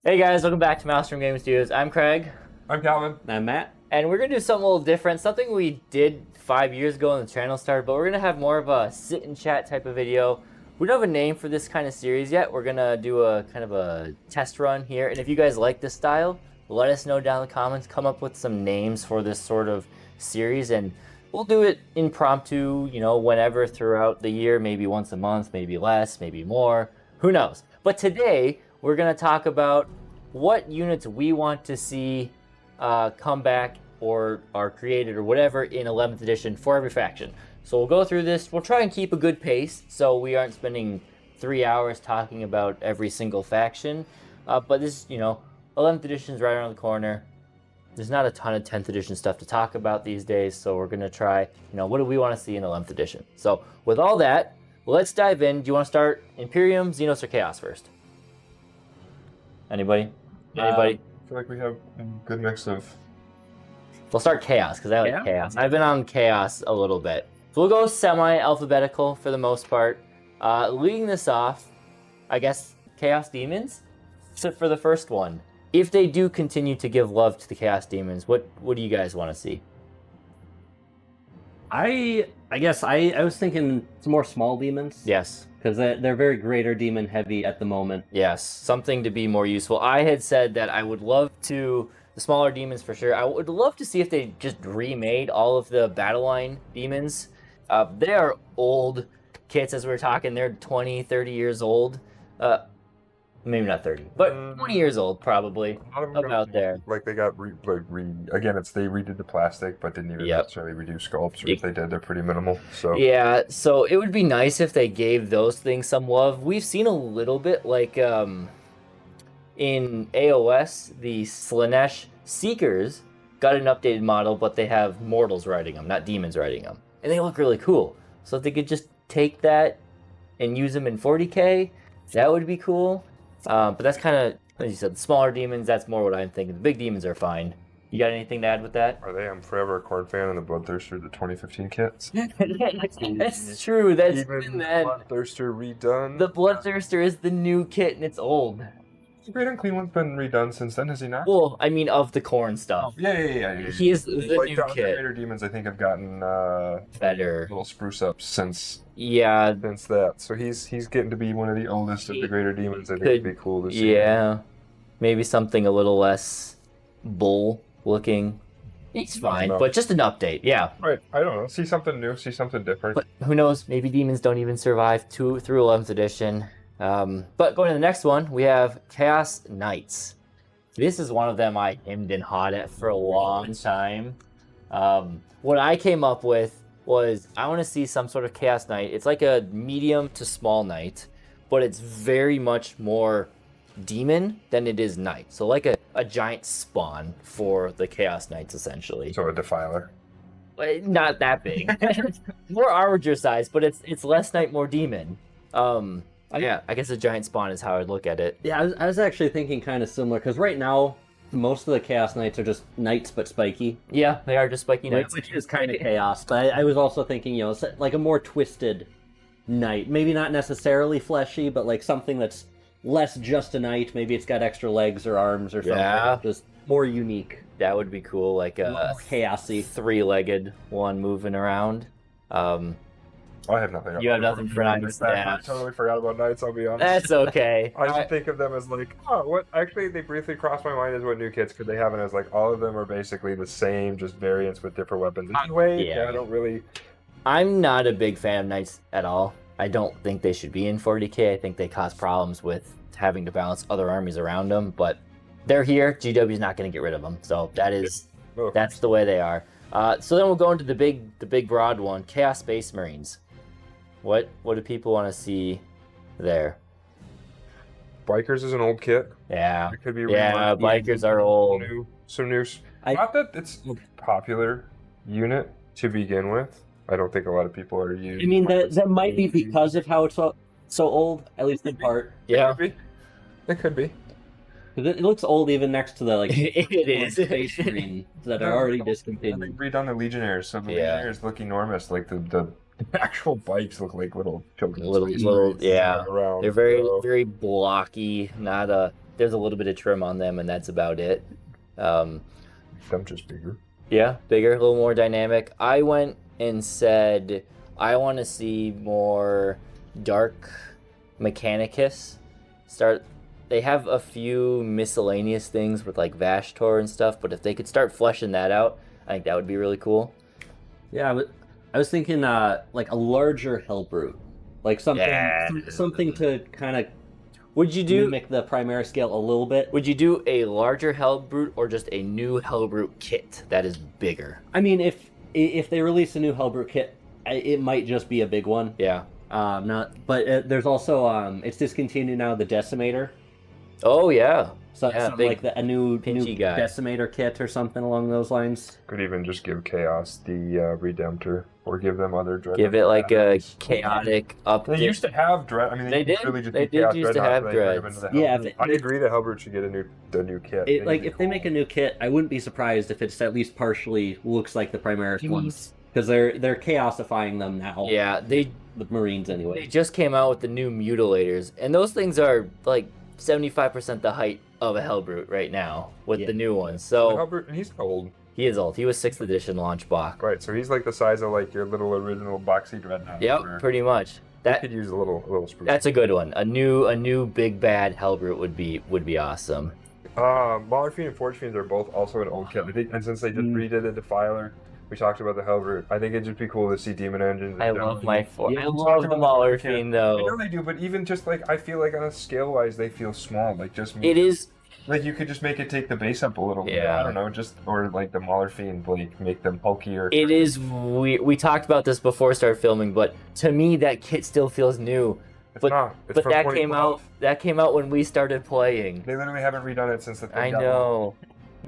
Hey guys, welcome back to Maelstrom Gaming Studios. I'm Craig. I'm Calvin. I'm Matt. And we're going to do something a little different, something we did 5 years ago when the channel started, but we're going to have more of a sit and chat type of video. We don't have a name for this kind of series yet. We're going to do a kind of a test run here. And if you guys like this style, let us know down in the comments. Come up with some names for this sort of series, and we'll do it impromptu, you know, whenever throughout the year, maybe once a month, maybe less, maybe more. Who knows? But today, we're going to talk about what units we want to see come back or are created or whatever in 11th edition for every faction. So we'll go through this. We'll try and keep a good pace so we aren't spending 3 hours talking about every single faction. But this, you know, 11th edition is right around the corner. There's not a ton of 10th edition stuff to talk about these days, so we're going to try, you know, what do we want to see in 11th edition? So with all that, let's dive in. Do you want to start Imperium, Xenos, or Chaos first? Anybody? Anybody? I feel like we have a good mix of... We'll start Chaos, because I like Chaos. I've been on Chaos a little bit. So we'll go semi-alphabetical for the most part. Leading this off, I guess, Chaos Demons? So for the first one, if they do continue to give love to the Chaos Demons, what do you guys want to see? I guess I was thinking some more small demons. Yes. Because they're very greater demon heavy at the moment. Yes, something to be more useful. I had said that I would love to, the smaller demons for sure, I would love to see if they just remade all of the battle line demons. They are old kits, as we were talking. They're 20, 30 years old. Maybe not 30, but 20 years old, probably, about there. Like they got again, they redid the plastic, but didn't even necessarily redo sculpts. Or if they did, they're pretty minimal. So yeah, so it would be nice if they gave those things some love. We've seen a little bit, like in AOS, the Slanesh Seekers got an updated model, but they have mortals riding them, not demons riding them, and they look really cool. So if they could just take that and use them in 40k, that would be cool. But that's kind of, as you said, the smaller demons, that's more what I'm thinking. The big demons are fine. You got anything to add with that? Are they? I'm forever a Corn fan, and the Bloodthirster, the 2015 kits. That's true. That's Even Bloodthirster redone. The Bloodthirster is the new kit, and it's old. The Great Unclean One's been redone since then, has he not? Well, I mean, of the corn stuff. Oh, yeah. He is the like new the kit. Greater Demons, I think, have gotten Better. little spruce ups since that. So he's getting to be one of the oldest of the Greater Demons. I think it'd be cool to see. Yeah. Maybe something a little less bull looking. He's fine, but just an update, yeah. Right, I don't know. See something new, see something different. But who knows? Maybe demons don't even survive through 11th edition. But going to the next one, we have Chaos Knights. This is one of them I hemmed and hawed at for a long time. What I came up with was I want to see some sort of Chaos Knight. It's like a medium to small knight, but it's very much more demon than it is knight. So like a giant spawn for the Chaos Knights, essentially. So a Defiler. Not that big. More armature size, but it's less knight, more demon. Yeah, I guess a giant spawn is how I'd look at it. Yeah, I was actually thinking kind of similar, because right now, most of the Chaos Knights are just knights but spiky. Yeah, they are just spiky knights. Which is kind of chaos, but I was also thinking, you know, like a more twisted knight. Maybe not necessarily fleshy, but like something that's less just a knight. Maybe it's got extra legs or arms or something. Yeah. Just more unique. That would be cool, like a chaosy, three-legged one moving around. I have nothing. You have nothing for knights. I totally forgot about knights, I'll be honest. That's okay. I just think of them as like, oh, what? Actually, they briefly crossed my mind as what new kits could they have, and as like all of them are basically the same, just variants with different weapons. Anyway, yeah, I don't really. I'm not a big fan of knights at all. I don't think they should be in 40k. I think they cause problems with having to balance other armies around them, but they're here. GW's not going to get rid of them, so that's the way they are. So then we'll go into the big broad one, Chaos Space Marines. What do people want to see there? Bikers is an old kit. Yeah. It could be Bikers are old. Some new. Not that it's a popular unit to begin with. I don't think a lot of people are using. I mean, that might be because of how it's so old, at least in part. Yeah. It could be. It looks old even next to the like it is Space Marine that are already discontinued. They've redone the Legionnaires, so the Legionnaires look enormous. Like the actual bikes look like little children's little, yeah. Around, they're very blocky, not a there's a little bit of trim on them, and that's about it. I'm just bigger. Yeah, bigger, a little more dynamic. I went and said I want to see more Dark Mechanicus. They have a few miscellaneous things with like Vashtor and stuff, but if they could start fleshing that out, I think that would be really cool. Yeah, I was thinking like a larger Hellbrute, like something to kind of mimic the Primaris scale a little bit. Would you do a larger Hellbrute or just a new Hellbrute kit that is bigger? I mean, if they release a new Hellbrute kit, it might just be a big one. Yeah. But there's also it's discontinued now, the Decimator. Oh yeah. So yeah, like a new guy. Decimator kit or something along those lines. Could even just give Chaos the Redemptor, or give them other Dread. Give it like a chaotic update. They used to have Dread. I mean, they did. Really just They did used to have Dreads. Yeah, I agree that Hellbrute should get a new kit. If they make a new kit, I wouldn't be surprised if it's at least partially looks like the Primaris ones, because they're chaosifying them now. Yeah, the Marines anyway. They just came out with the new Mutilators, and those things are like 75% the height of a Hellbrute right now with the new ones. So Hellbrute, he's old. He is old. He was 6th edition launch box. Right, so he's like the size of like your little original boxy Dreadnought. Yep, pretty much. That could use a little spruce. That's a good one. A new big bad Hellbrute would be awesome. Mauler Fiend and Forge Fiends are both also an old kit. And since they just redid the Defiler, we talked about the Hellbrute. I think it'd just be cool to see Demon Engines. I love the Mauler Fiend though. I know they do, but even just like I feel like on a scale wise, they feel small. Like just it is. Like you could just make it take the base up a little bit. I don't know, or like the Mauler Fiend, like make them bulkier. It is. We talked about this before we started filming, but to me that kit still feels new. It's not. It's but that came out. That came out when we started playing. They literally haven't redone it since the thing. I know.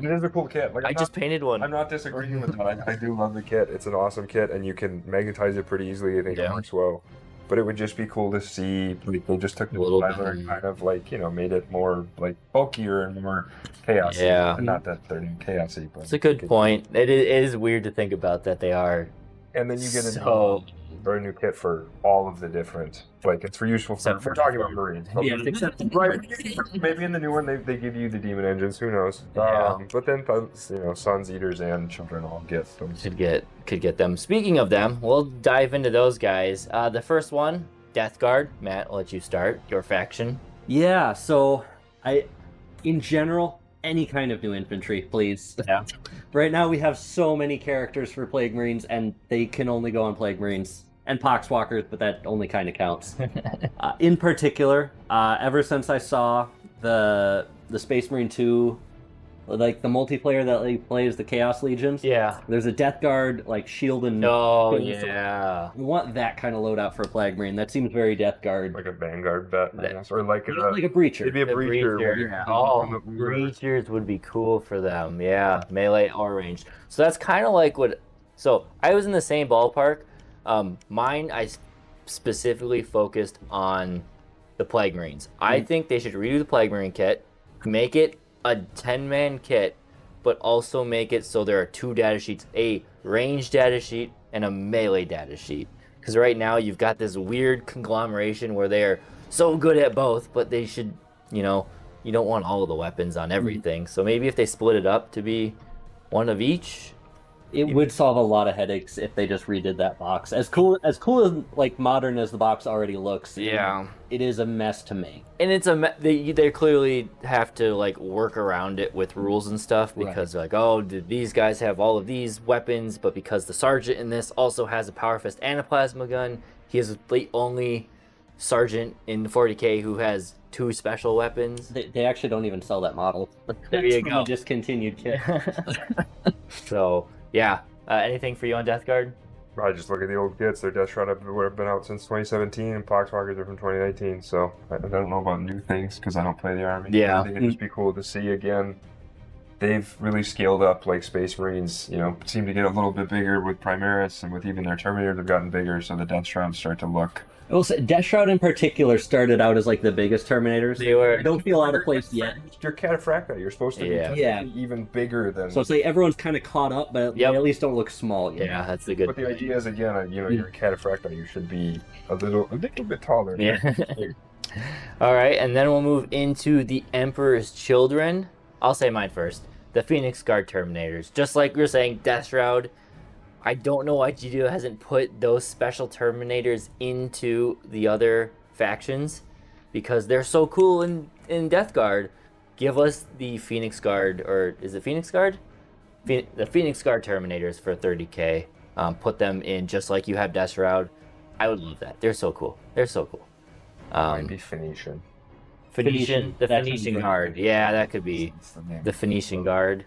It is a cool kit. Like, I just painted one. I'm not disagreeing with that. I do love the kit. It's an awesome kit, and you can magnetize it pretty easily. I think it works well. But it would just be cool to see, like, they just took the Defiler and kind of, like, made it more, like, bulkier and more chaos. Yeah. And not that they're chaosy, but... It's a good point. It is weird to think about that they are. And then you get a new kit for all of the different... Like, it's useful for talking about Marines. Yeah, except... Right. Maybe in the new one, they give you the Demon Engines. Who knows? Yeah. But then, Sons, Eaters, and Children all get them. Could get them. Speaking of them, we'll dive into those guys. The first one, Death Guard. Matt, I'll let you start. Your faction. Yeah, so in general, any kind of new infantry, please. Yeah. Right now we have so many characters for Plague Marines, and they can only go on Plague Marines. And Poxwalkers, but that only kind of counts. In particular, ever since I saw the Space Marine 2, like the multiplayer that they play is the Chaos Legions. Yeah. There's a Death Guard, like shield and... Oh, yeah. We want that kind of loadout for a Plague Marine. That seems very Death Guard. Like a Vanguard vet, I guess. Or like a Breacher. It'd be a Breacher. Yeah. Oh, Breachers would be cool for them. Yeah, melee or ranged. So that's kind of like what... So I was in the same ballpark. Mine, I specifically focused on the Plague Marines. I think they should redo the Plague Marine kit, make it a 10-man kit, but also make it so there are 2 data sheets, a ranged data sheet and a melee data sheet. Because right now you've got this weird conglomeration where they're so good at both, but they should, you don't want all of the weapons on everything. So maybe if they split it up to be one of each... It would solve a lot of headaches if they just redid that box. As cool as like modern as the box already looks. Yeah, it is a mess to make. And it's they clearly have to like work around it with rules and stuff because like, oh, did these guys have all of these weapons? But because the sergeant in this also has a power fist and a plasma gun, he is the only sergeant in 40k who has 2 special weapons. They actually don't even sell that model. There you go. A discontinued kit. So. Yeah. Anything for you on Death Guard? I just look at the old kits. Their Death Shroud have been out since 2017, and Poxwalkers are from 2019. So I don't know about new things because I don't play the army. Yeah. I think it'd just be cool to see again. They've really scaled up, like Space Marines. Seem to get a little bit bigger with Primaris, and with even their Terminators have gotten bigger. So the Death Shrouds start to look. Also, Death Shroud in particular started out as like the biggest Terminators. They were. Don't feel out of place yet. You're Cataphracta. You're supposed to be even bigger than. So it's like everyone's kind of caught up, but they at least don't look small yet. Yeah, that's the good. But the idea is again, you're a Cataphracta. You should be a little bit taller. Yeah. All right, and then we'll move into the Emperor's Children. I'll say mine first. The Phoenix Guard Terminators. Just like we were saying, Death Shroud. I don't know why GDO hasn't put those special Terminators into the other factions, because they're so cool in Death Guard. Give us the Phoenix Guard, or is it Phoenix Guard? The Phoenix Guard Terminators for 30k. Put them in just like you have Death Shroud. I would love that. They're so cool. They're so cool. Might be Phoenician. The That's Phoenician Guard. Yeah, that could be the Phoenician Guard.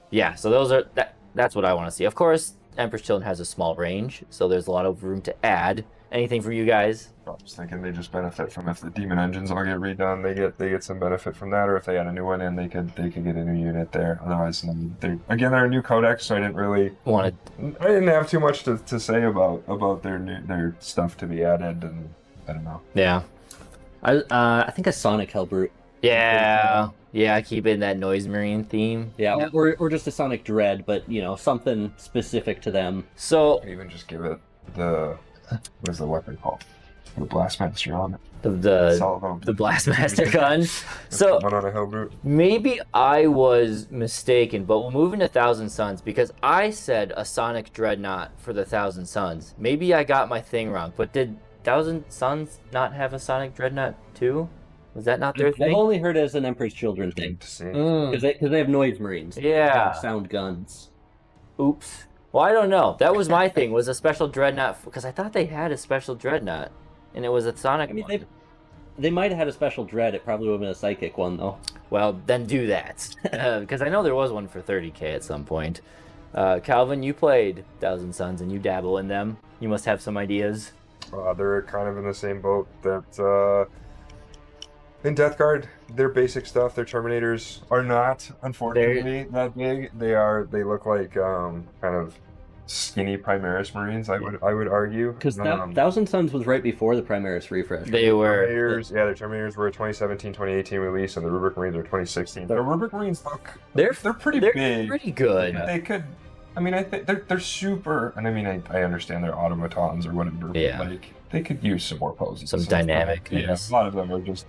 Yeah, so those are that's what I want to see. Of course, Emperor's Children has a small range, so there's a lot of room to add. Anything for you guys? I was thinking they just benefit from, if the demon engines all get redone, they get some benefit from that, or if they add a new one in, they could get a new unit there. Otherwise, they're a new codex, so I didn't have too much to say about their stuff to be added, and I don't know. Yeah. I think a Sonic Hellbrute. Yeah, keep it in that Noise Marine theme. Yeah, or just a Sonic Dread, but something specific to them. So Or even just give it what is the weapon called? The Blastmaster on it. the Blastmaster gun. So one on a Hellbrute. maybe I was mistaken, but we'll move into Thousand Suns because I said a Sonic Dreadnought for the Thousand Suns. Maybe I got my thing wrong, but did Thousand Suns not have a Sonic Dreadnought too? Was that not their I've thing? only heard it as an Emperor's Children thing. Because they have Noise Marines. Yeah. Sound guns. Oops. Well, I don't know. That was my thing, was a special Dreadnought, because I thought they had a special Dreadnought, and it was a Sonic one. They might have had a special Dread. It probably would have been a Psychic one, though. Well, then do that. Because I know there was one for 30k at some point. Calvin, you played Thousand Suns, and you dabble in them. You must have some ideas. They're kind of in the same boat that in Death Guard, their basic stuff, their Terminators are not, unfortunately, that big. They look like kind of skinny Primaris Marines, I would argue. Because Thousand Suns was right before the Primaris refresh. They were. Their Terminators were a 2017, 2018 release, and the Rubric Marines were 2016. The Rubric Marines look... They're pretty big. Pretty good. They could... I think they're super... And I understand they're automatons or whatever. Yeah. But they could use some more poses. Some dynamic. Yeah, a lot of them are just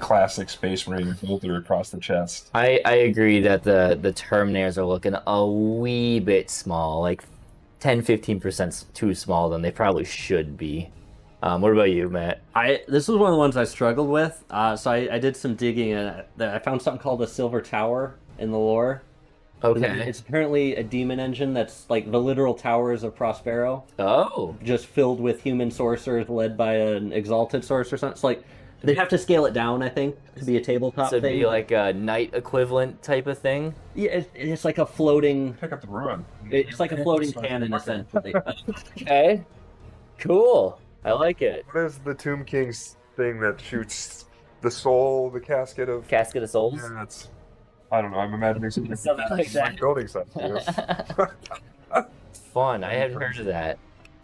classic Space Marine filter across the chest. I agree that the Terminators are looking a wee bit small, like 10-15% too small than they probably should be. What about you, Matt? This was one of the ones I struggled with. So I did some digging, and I found something called a Silver Tower in the lore. Okay. It's apparently a demon engine that's like the literal towers of Prospero. Oh. Just filled with human sorcerers led by an exalted sorcerer. So it's like they'd have to scale it down, I think, to be a tabletop So thing. it'd be like a knight equivalent type of thing? Yeah, it's like a floating... Pick up the ruin. It's like a floating cannon, essentially. Okay. Cool. I like it. What is the Tomb King's thing that shoots the soul, the casket of... Casket of Souls? Yeah, I don't know, I'm imagining Something like that. Building something. Fun. I hadn't heard of that.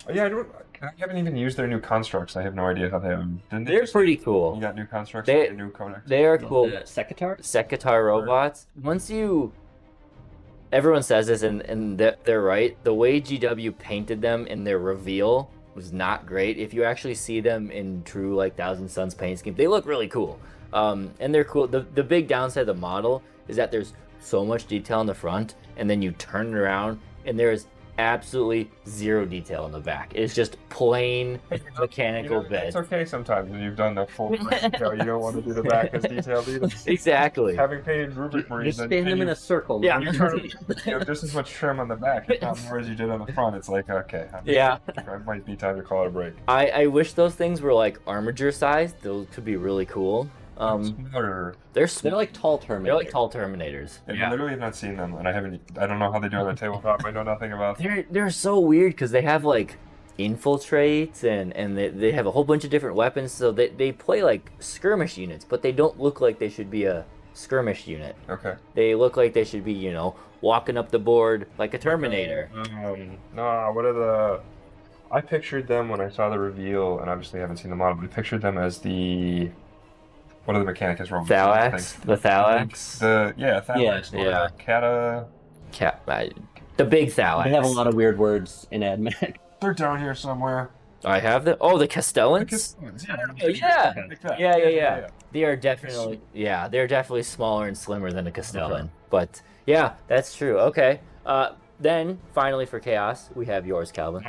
Yeah, I haven't even used their new constructs. I have no idea how they are. They're pretty cool. You got new constructs, They- new codex. They are cool. Sekitar? Sekitar robots. Everyone says this, and they're right. The way GW painted them in their reveal was not great. If you actually see them in true Thousand Suns paint scheme, they look really cool. And they're cool. The big downside of the model is that there's so much detail in the front, and then you turn it around, and there's absolutely zero detail in the back. It's just plain mechanical bed. It's okay sometimes when you've done the full detail. You don't want to do the back as detailed either. Exactly. Having painted Rubric Marines, Just stand them in a circle. Yeah. you have just as much trim on the back, if not more, as you did on the front. It's like, okay, Yeah. it might be time to call it a break. I wish those things were armature sized. Those could be really cool. Smaller. They're like tall Terminators. They're like tall Terminators. I literally have not seen them, and I don't know how they do on the tabletop. I know nothing about them. They're so weird because they have infiltrates and they have a whole bunch of different weapons. So they play skirmish units, but they don't look like they should be a skirmish unit. Okay. They look like they should be, walking up the board like a Terminator. I pictured them when I saw the reveal, and obviously I haven't seen the model, but I pictured them as the... What are the Mechanicus robots? Thalax? The Thalax? Thalax. Yeah. Cata... The big Thalax. They have a lot of weird words in AdMech. They're down here somewhere. I have the the Castellans. Oh, yeah. Yeah. They are definitely they're definitely smaller and slimmer than a Castellan. Okay. But yeah, that's true. Okay. Then finally for Chaos, we have yours, Calvin.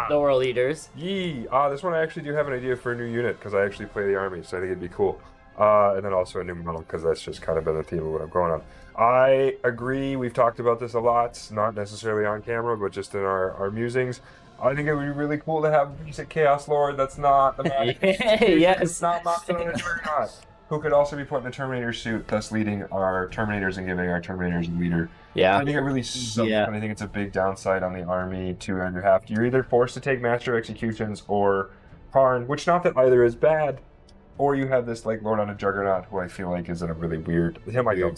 The World Leaders. Yee! This one I actually do have an idea for a new unit because I actually play the army, so I think it'd be cool. And then also a new model because that's just kind of been the theme of what I'm going on. I agree. We've talked about this a lot, not necessarily on camera, but just in our musings. I think it would be really cool to have a basic Chaos Lord that's not the magic. Yes. It's not Juggernaut. Who could also be put in a Terminator suit, thus leading our Terminators and giving our Terminators a leader. Yeah. I think it really sucks, but I think it's a big downside on the army to you're either forced to take Master Executions or Karn, which not that either is bad, or you have this like Lord on a Juggernaut who I feel like is in a really weird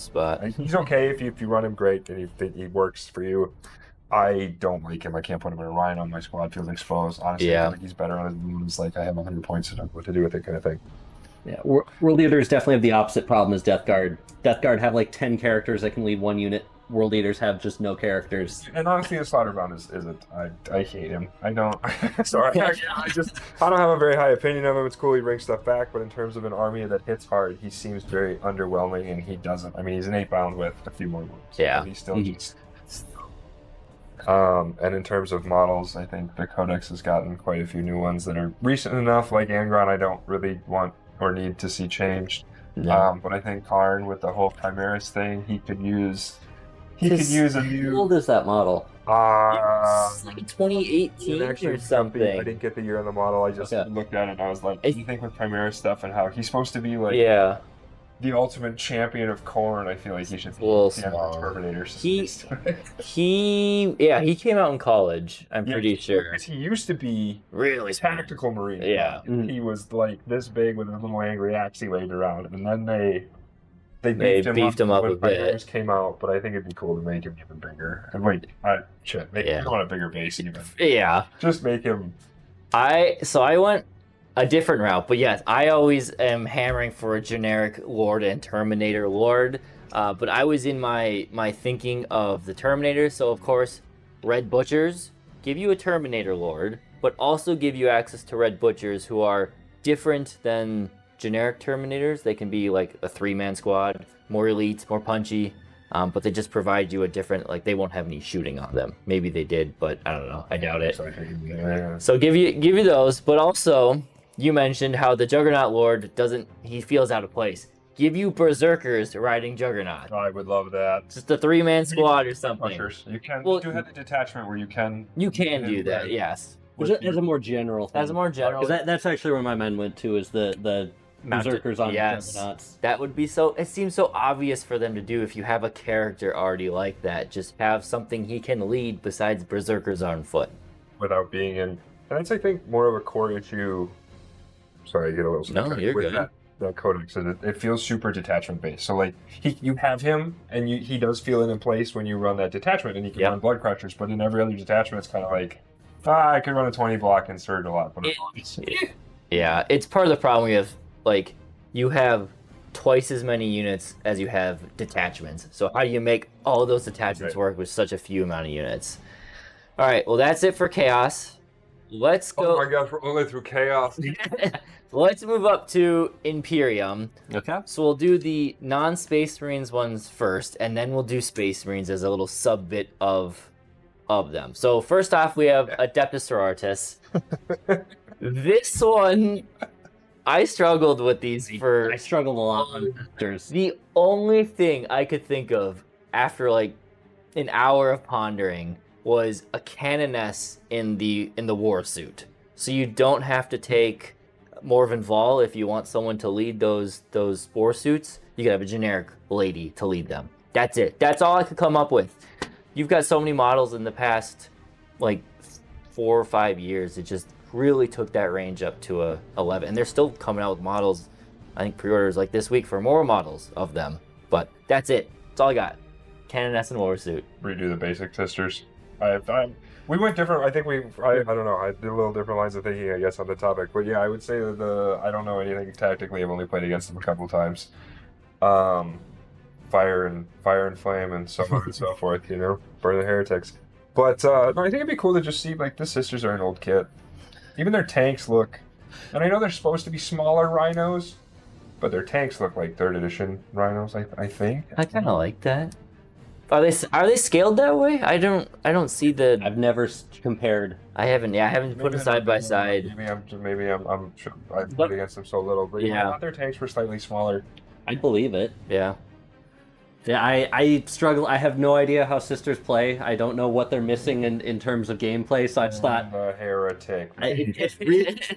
spot. He's okay if you run him great and you think he works for you. I don't like him. I can't put him in a Rhino. My squad feels exposed. Honestly, I think he's better on his moves. Like I have 100 points and what to do with it kind of thing. Yeah, World Leaders definitely have the opposite problem as Death Guard. Death Guard have like 10 characters that can lead one unit. World Leaders have just no characters. And honestly, the Slaughterbound isn't. I hate him. I don't. Sorry. I don't have a very high opinion of him. It's cool he brings stuff back, but in terms of an army that hits hard, he seems very underwhelming, and he doesn't. I mean, he's an 8-bound with a few more moves. Yeah. He's still just. And in terms of models, I think the Codex has gotten quite a few new ones that are recent enough. Like Angron, I don't really want or need to see changed. No. But I think Karn, with the whole Chimeras thing, he could use a new. How old is that model? It's like 2018 actually or something. I didn't get the year on the model. I just looked at it and I was like, you think with Chimera stuff and how he's supposed to be like the ultimate champion of Khorne, I feel like he should be Terminators. He came out in college, I'm pretty sure. He used to be really tactical marine. Yeah. He was like this big with a little angry axe he waved around, and then they beefed him up when a bit. Chimeras came out, but I think it'd be cool to make him even bigger. And make him on a bigger base even. Yeah. Just make him. I went a different route, but yes, I always am hammering for a generic Lord and Terminator Lord. But I was in my thinking of the Terminator, so of course, Red Butchers give you a Terminator Lord, but also give you access to Red Butchers who are different than generic Terminators. They can be like a 3-man squad, more elite, more punchy, but they just provide you a different, like they won't have any shooting on them. Maybe they did, but I don't know. I doubt it. So give you those, but also you mentioned how the Juggernaut Lord he feels out of place. Give you Berserkers riding Juggernaut. I would love that. Just a 3-man squad or something. You can do have the detachment where you can. You can do that, yes. As a more general thing. As a more general. Because that's actually where my mind went to, is the Berserkers on Juggernauts. That would be it seems so obvious for them to do if you have a character already like that. Just have something he can lead besides Berserkers on foot. Without being in. And that's, I think, more of a core issue. Sorry, I get a little No, you're good. That Codex, it feels super detachment based. So like you have him, and he does feel it in place when you run that detachment, and he can run Blood Crushers. But in every other detachment, it's kind of like, I could run a 20 block and surge a lot. But yeah, it's part of the problem. You have twice as many units as you have detachments. So how do you make all of those detachments work with such a few amount of units? All right, well that's it for Chaos. Let's go. Oh my gosh, we're only through Chaos. Let's move up to Imperium. Okay. So we'll do the non-Space Marines ones first, and then we'll do Space Marines as a little sub-bit of them. So first off, we have Adepta Sororitas. This one, I struggled with these I struggled a lot on Vectors. The only thing I could think of after like an hour of pondering was a Canoness in the war suit. So you don't have to take Morven Vol if you want someone to lead those war suits. You could have a generic lady to lead them. That's it. That's all I could come up with. You've got so many models in the past like 4 or 5 years. It just really took that range up to 11, and they're still coming out with models. I think pre-orders like this week for more models of them. But that's it. That's all I got. Canoness and war suit. Redo the basic sisters. We went different. I think I don't know. I did a little different lines of thinking, I guess, on the topic. But yeah, I would say that I don't know anything tactically. I've only played against them a couple times. Fire and flame and so on and so forth. Burn the heretics. But no, I think it'd be cool to just see like the sisters are an old kit. Even their tanks look, and I know they're supposed to be smaller rhinos, but their tanks look like 3rd edition rhinos. I think. I kind of like that. Are they scaled that way? I don't see the. I've never compared. I haven't put them side by side. Maybe I'm put against them so little, but yeah, I thought their tanks were slightly smaller. I believe it. Yeah. Yeah, I struggle. I have no idea how sisters play. I don't know what they're missing in terms of gameplay. So I just thought a heretic. It's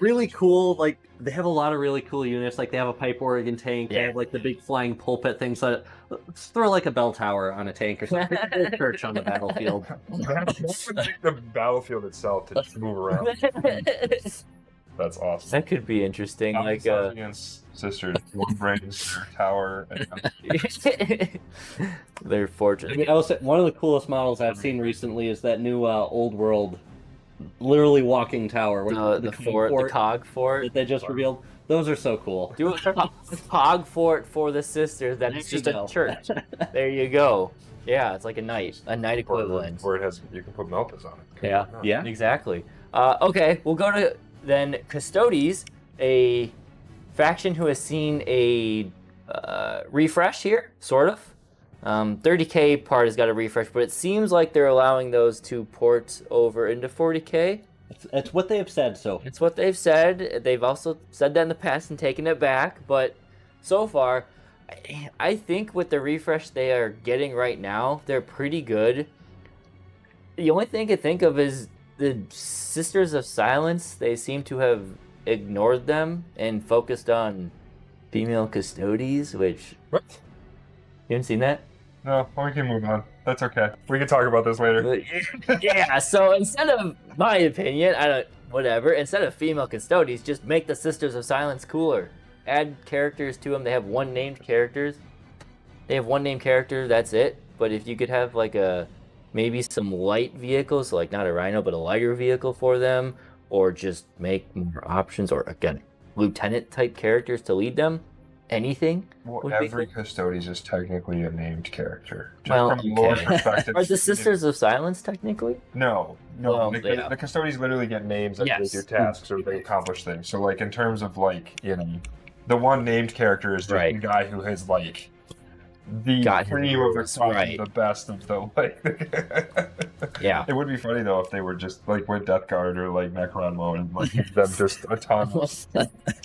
really cool. Like they have a lot of really cool units. Like they have a pipe organ tank. They have like the big flying pulpit things. So let's throw like a bell tower on a tank or something. A church on the battlefield. That would take the battlefield itself to just move around. That's awesome. That could be interesting. Like against sisters, one brings their tower. They're fortunate. I mean, I was one of the coolest models I've seen recently is that new old world, literally walking tower. The cog fort that they just revealed. Those are so cool. Do a cog fort for the sisters. That's just a church. There you go. Yeah, it's like a knight equivalent. Where it has, you can put Meltas on it. Yeah, exactly. Okay, we'll go to then Custodes, a faction who has seen a refresh here, sort of. 30k part has got a refresh, but it seems like they're allowing those to port over into 40k. It's what they have said, so. It's what they've said. They've also said that in the past and taken it back, but so far, I think with the refresh they are getting right now, they're pretty good. The only thing I can think of is the Sisters of Silence. They seem to have ignored them and focused on female Custodes, which... What? You haven't seen that? No, we can move on. That's okay. We can talk about this later. Yeah, so instead of, my opinion, instead of female Custodes, just make the Sisters of Silence cooler. Add characters to them. They have one named character, that's it. But if you could have like maybe some light vehicles, so like not a Rhino, but a lighter vehicle for them, or just make more options, or again, lieutenant type characters to lead them. Anything. Well, every Custodes is technically a named character. Just well, from a lore perspective. Are the Sisters of Silence technically? No. The Custodes literally get names that they do tasks or they accomplish things. So, like in terms of the one named character is the guy who has like the cream of the crop, the best of the Yeah. It would be funny though if they were just like with Death Guard or like Necron mode and like give them just a ton.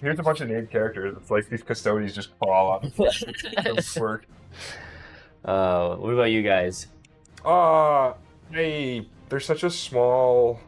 Here's a bunch of named characters. It's like these Custodes just fall off. Work. What about you guys? They're such a small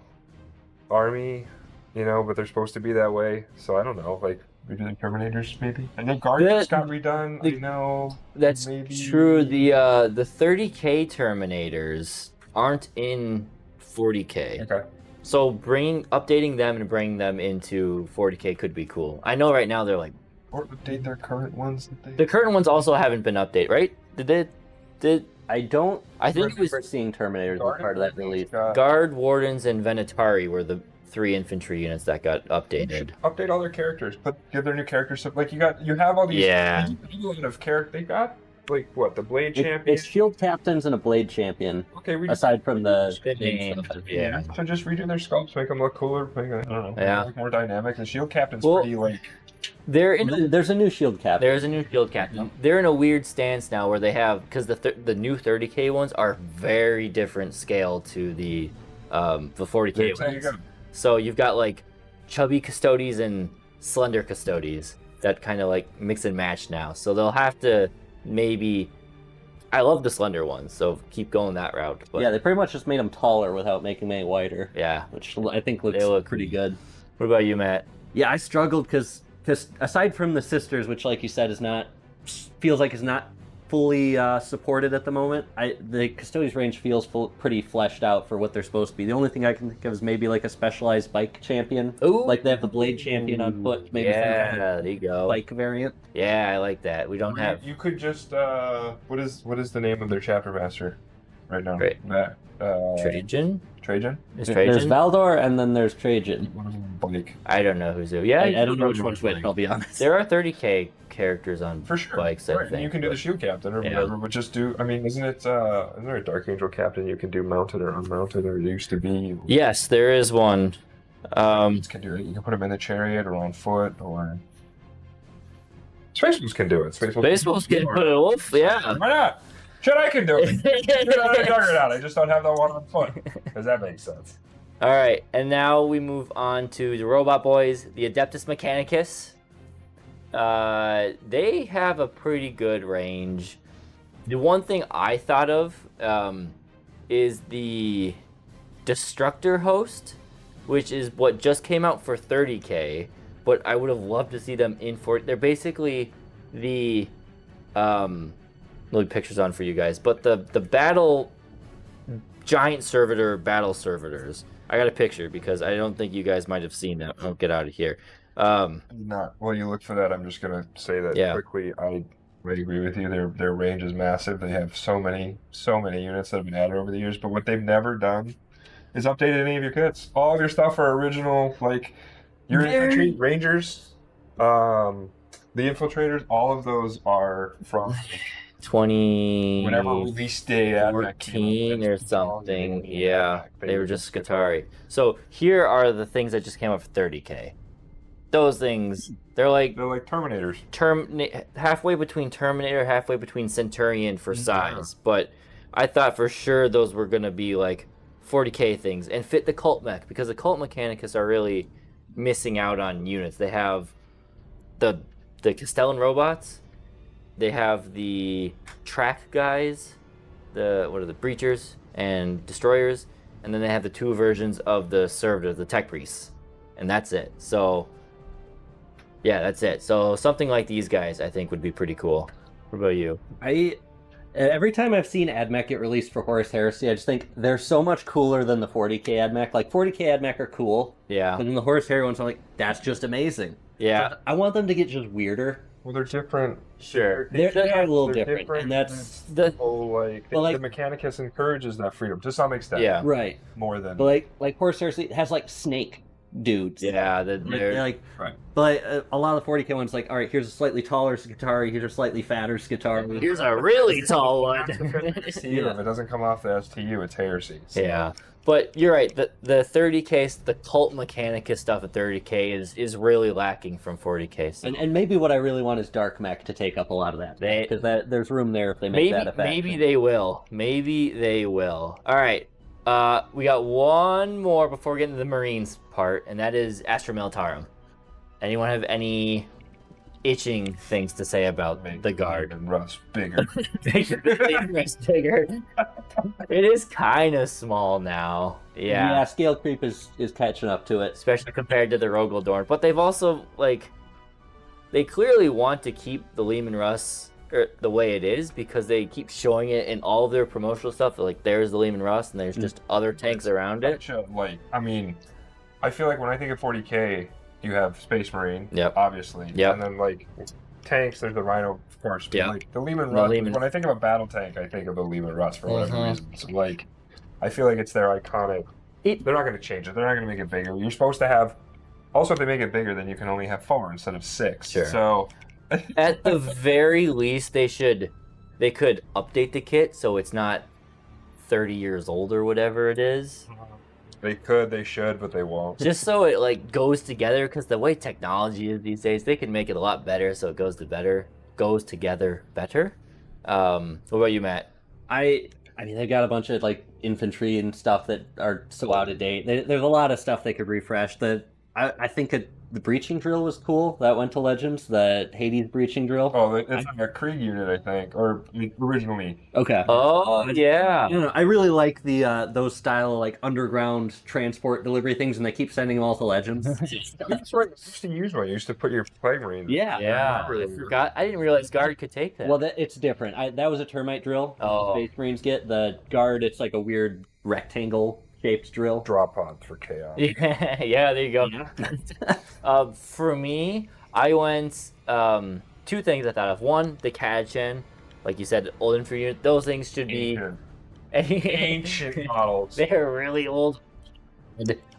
army, but they're supposed to be that way. So I don't know, like. Redo the Terminators, maybe? And then Guard just got redone, I know. That's true. The 30k Terminators aren't in 40k. Okay. So updating them and bringing them into 40k could be cool. I know right now they're like... Or update their current ones. The current ones also haven't been updated, right? I think it was seeing Terminators as part of that release. Guard, Wardens, and Venatari were the 3 infantry units that got updated. Update all their characters, give their new characters stuff. Like you have all these of characters. They got like what, the Blade Champion? It's Shield Captains and a Blade Champion. Okay, aside from the name. Yeah. So just redo their sculpts, make them look cooler, I don't know, make more dynamic. The Shield Captain's pretty like. There's a new Shield Captain. There's a new Shield Captain. They're in a weird stance now where they have, because the new 30k ones are very different scale to the 40k ones. So you've got like chubby Custodes and slender Custodes that kind of like mix and match now. So they'll have to maybe. I love the slender ones, so keep going that route. But yeah, they pretty much just made them taller without making them any wider. Yeah, which I think looks pretty good. What about you, Matt? Yeah, I struggled because aside from the Sisters, which like you said feels like is not fully supported at the moment, the Custodes range feels pretty fleshed out for what they're supposed to be. The only thing I can think of is maybe like a specialized bike champion. Ooh. Like they have the Blade Champion on foot. Maybe there you go. Bike variant. Yeah, I like that. We don't have. You could just what is the name of their chapter master right now? Trajan. Trajan. Is Trajan? There's Valdor and then there's Trajan. One of them bike. I don't know who's who. Yeah, I don't know which one's which. I'll be honest. There are 30k characters on for sure. Bikes. I think. And you can do the Shield Captain or whatever, but just do. I mean, isn't there a Dark Angel Captain you can do mounted or unmounted, or it used to be? Yes, there is one. Marines can do it. You can put them in the chariot or on foot, or Space Wolves can do it. Space Wolves can put a wolf, yeah. Why not? Jedi can do it. Juggernaut. I just don't have the one on foot. Does that make sense? All right, and now we move on to the robot boys, the Adeptus Mechanicus. They have a pretty good range. The one thing I thought of is the Destructor Host, which is what just came out for 30k, but I would have loved to see them in for. They're basically the load pictures on for you guys, but the battle giant servitor battle servitors. I got a picture because I don't think you guys might have seen that. I'll get out of here. Not while you look for that, I'm just gonna say that quickly. I agree with you. Their range is massive. They have so many units that have been added over the years. But what they've never done is updated any of your kits. All of your stuff are original. Like your infantry rangers, the infiltrators. All of those are from 20 whenever release day 14 or something. Yeah, they were just Scutari. So here are the things that just came up for 30k. Those things, they're like Terminators. Halfway between Terminator, halfway between Centurion for size. But I thought for sure those were gonna be like 40k things and fit the cult mech, because the cult Mechanicus are really missing out on units. They have the Castellan robots. They have the track guys, the breachers and destroyers, and then they have the two versions of the servitors, the tech priests, and that's it. So, yeah, that's it. So something like these guys, I think, would be pretty cool. What about you? Every time I've seen AdMech get released for Horus Heresy, I just think they're so much cooler than the 40k AdMech. Like 40k AdMech are cool, yeah, but then the Horus Heresy ones, I'm like, that's just amazing. Yeah, so I want them to get just weirder. Well, they're different. Sure, they're a little different, and that's the Mechanicus encourages that freedom to some extent. Yeah, right. More than but like Horus Heresy has like snake dudes. Yeah, they're like right. But a lot of the 40k ones, like, all right, here's a slightly taller Scutari, here's a slightly fatter Scutari. Here's a really tall one. If it doesn't come off the STU, it's heresy. So. Yeah, but you're right. The 30k, the cult Mechanicus stuff at 30k is really lacking from 40k. So. And maybe what I really want is Dark Mech to take up a lot of that, because there's room there if they make that a faction. Maybe they will. Maybe they will. All right. We got one more before we get into the Marines part, and that is Astra Militarum. Anyone have any itching things to say about the Guard? And Russ bigger. Russ bigger. It is kind of small now. Yeah, scale creep is catching up to it. Especially compared to the Rogaldorn. But they've also, they clearly want to keep the Leman Russ the way it is, because they keep showing it in all of their promotional stuff. Like, there's the Leman Russ, and there's just other tanks around it. I feel like when I think of 40k, you have Space Marine, obviously, and then tanks. There's the Rhino, of course. But the Leman Russ. When I think of a battle tank, I think of the Leman Russ for whatever reason. So I feel like it's their iconic. They're not going to change it. They're not going to make it bigger. You're supposed to have. Also, if they make it bigger, then you can only have 4 instead of 6. Sure. So. At the very least, they could update the kit so it's not 30 years old or whatever it is. They could, they should, but they won't. Just so it goes together, because the way technology is these days, they can make it a lot better so it goes together better. What about you, Matt? I mean, they've got a bunch of infantry and stuff that are so out of date. There's a lot of stuff they could refresh. I think the breaching drill was cool. That went to Legends. The Hades breaching drill. Oh, it's a Krieg unit, I think, or originally. Okay. Oh, yeah. I really like those style of underground transport delivery things, and they keep sending them all to Legends. That's right. I used to use one. You used to put your Plague Marine. Yeah. I forgot. I didn't realize Guard could take that. Well, it's different. That was a termite drill. Oh. Space Marines get the Guard. It's like a weird rectangle shaped drill. Drop pods for chaos. Yeah, there you go. Yeah. For me, I went 2 things I thought of. One, the Kadchen, like you said, old infantry unit. Those things should be ancient models. They're really old.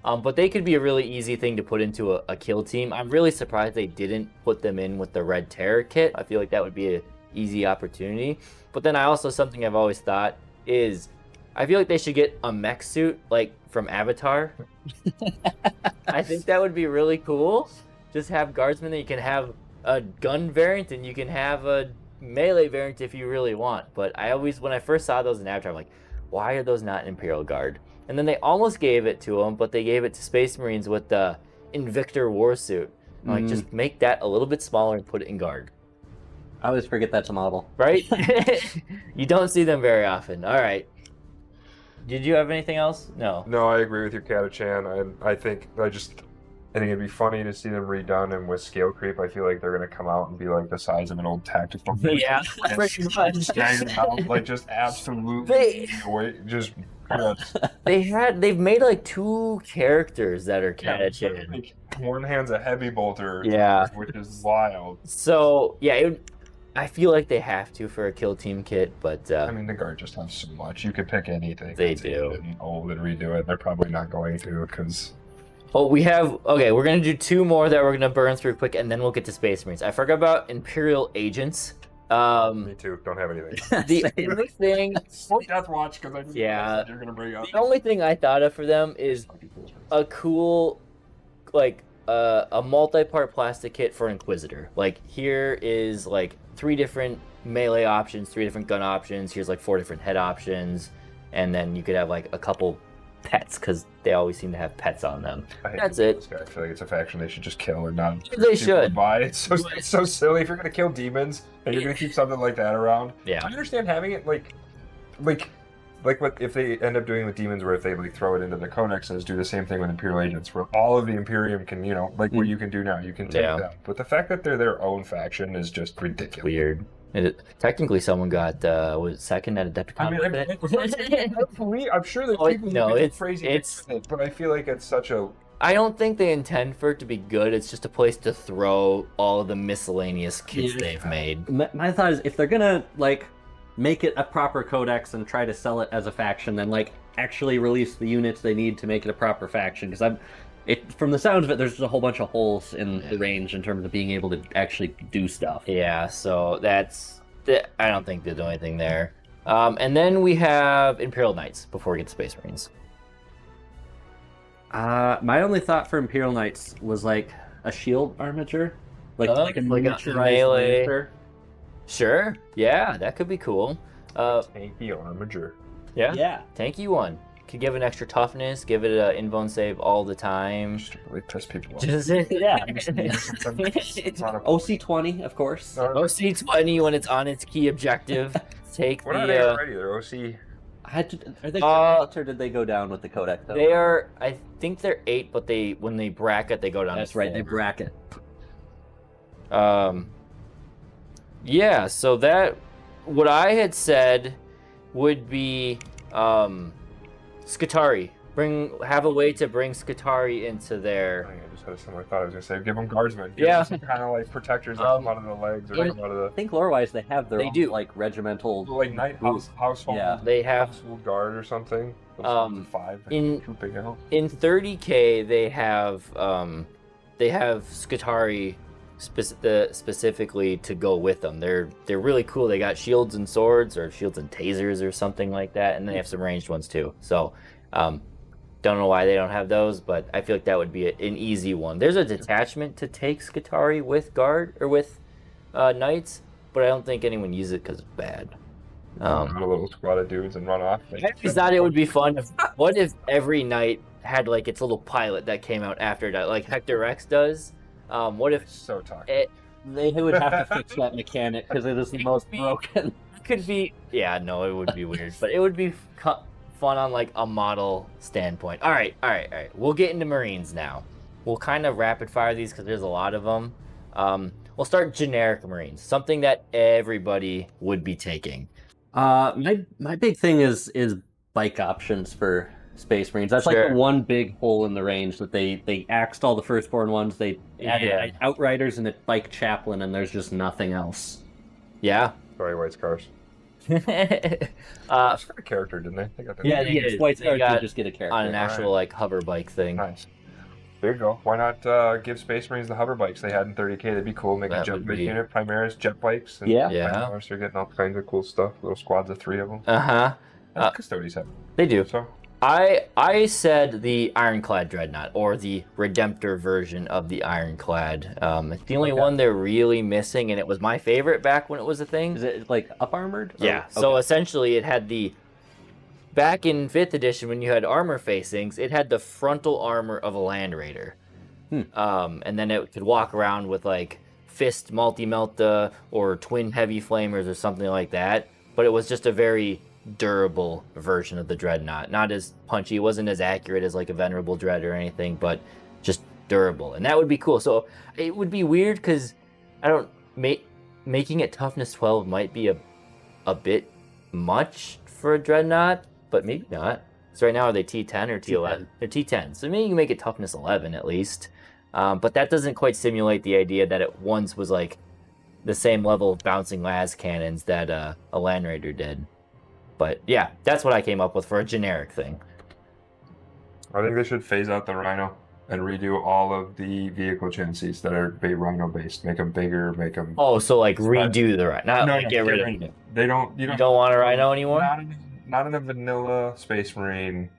But they could be a really easy thing to put into a kill team. I'm really surprised they didn't put them in with the Red Terror kit. I feel like that would be an easy opportunity. But then something I've always thought is, I feel like they should get a mech suit like from Avatar. I think that would be really cool. Just have guardsmen that you can have a gun variant and you can have a melee variant if you really want. But I always, when I first saw those in Avatar, I'm like, why are those not Imperial Guard? And then they almost gave it to them, but they gave it to Space Marines with the Invictor Warsuit. I'm like, just make that a little bit smaller and put it in Guard. I always forget that's a model. Right? You don't see them very often. All right. Did you have anything else? No. No, I agree with you, Catachan. I think it'd be funny to see them redone, and with scale creep, I feel like they're gonna come out and be like the size of an old tactical. Yeah, pretty much. Like just absolutely, They've made like 2 characters that are Catachan. Like, one hand's a heavy bolter, which is wild. So yeah, I feel like they have to for a kill team kit, but I mean the Guard just have so much. You could pick anything. They do. And old and redo it. They're probably not going to because. Oh, we're gonna do 2 more that we're gonna burn through quick, and then we'll get to Space Marines. I forgot about Imperial Agents. Me too. Don't have anything. The only thing, Death Watch, because I knew you're gonna bring up. The only thing I thought of for them is a cool, like a multi-part plastic kit for Inquisitor. Like here is like 3 different melee options, 3 different gun options. Here's like 4 different head options, and then you could have like a couple pets because they always seem to have pets on them. That's it. I feel like it's a faction they should just kill or not. They should. Buy. It's so silly. If you're gonna kill demons and you're gonna keep something like that around, yeah. I understand having it like what if they end up doing with demons, where if they like throw it into the codexes, do the same thing with Imperial Agents, where all of the Imperium can, what you can do now, you can take them. But the fact that they're their own faction is just ridiculous. Weird. Technically, someone got was second at Adepticon. I'm sure that people it's crazy, but I feel like it's such a. I don't think they intend for it to be good. It's just a place to throw all of the miscellaneous kits they've made. My thought is, if they're gonna make it a proper codex and try to sell it as a faction, then actually release the units they need to make it a proper faction. Because from the sounds of it, there's just a whole bunch of holes in the range in terms of being able to actually do stuff. Yeah, so I don't think they'll do anything there. And then we have Imperial Knights before we get to Space Marines. My only thought for Imperial Knights was a shield armature, like a miniaturized melee. Lancer. Sure, yeah, that could be cool. Tanky armature. Yeah, tanky one. Could give an extra toughness, give it an invuln save all the time. Just to really piss people off. OC20, of course. OC20 when it's on its key objective. What are they already? They're OC. Are they or did they go down with the codex? They are. I think they're 8, but when they bracket, they go down. That's right. They bracket. Yeah. So what I had said would be Skitarii. Have a way to bring Skitarii into their. I just had a similar thought. I was gonna say, give them guardsmen. Give them some kind of protectors that come out of the legs or come out of the. I think lore-wise they have their own regimental. Knight household. Yeah, they have household guard or something. 5 in 30k they have Skitarii specifically to go with them. They're really cool. They got shields and swords, or shields and tasers, or something like that, and they have some ranged ones too. So, don't know why they don't have those, but I feel like that would be an easy one. There's a detachment to take Skitarii with guard or with knights, but I don't think anyone uses it because it's bad. A little squad of dudes and run off. I just thought it would be fun. What if every knight had its little pilot that came out after that, like Hector Rex does? What if so tough? They would have to fix that mechanic because it is the most broken. Could be. Yeah, no, it would be weird, but it would be fun on a model standpoint. All right. We'll get into Marines now. We'll kind of rapid fire these because there's a lot of them. We'll start generic Marines, something that everybody would be taking. My big thing is bike options for Space Marines. That's the one big hole in the range that they axed all the firstborn ones. They added Outriders and a bike chaplain, and there's just nothing else. Yeah. Sorry, White Scars. They got a character, didn't they? White Scars did just get a character on an actual hover bike thing. Nice. There you go. Why not give Space Marines the hover bikes they had in 30k? That'd be cool. Make a jet bike unit, Primaris jet bikes. And yeah. Templars are getting all kinds of cool stuff. Little squads of 3 of them. Custodes have. They do. So I said the Ironclad Dreadnought, or the Redemptor version of the Ironclad. It's the only one they're really missing, and it was my favorite back when it was a thing. Is it like up armored? Yeah. So essentially, it had back in 5th edition when you had armor facings, it had the frontal armor of a Land Raider. And then it could walk around with like Fist Multi-Melta or Twin Heavy Flamers or something like that. But it was just a very durable version of the Dreadnought. Not as punchy. It wasn't as accurate as like a Venerable Dread or anything, but just durable. And that would be cool. So it would be weird because making it toughness 12 might be a bit much for a Dreadnought, but maybe not. So right now, are they T10 or T11? They're T10. So maybe you can make it toughness 11 at least. But that doesn't quite simulate the idea that it once was like the same level of bouncing las cannons that a Land Raider did. But yeah, that's what I came up with for a generic thing. I think they should phase out the Rhino and redo all of the vehicle chassis that are Rhino based. Make them bigger. Make them. Oh, so like redo the Rhino? No, Get rid of it. They don't. You don't want a Rhino anymore? Not in a vanilla Space Marine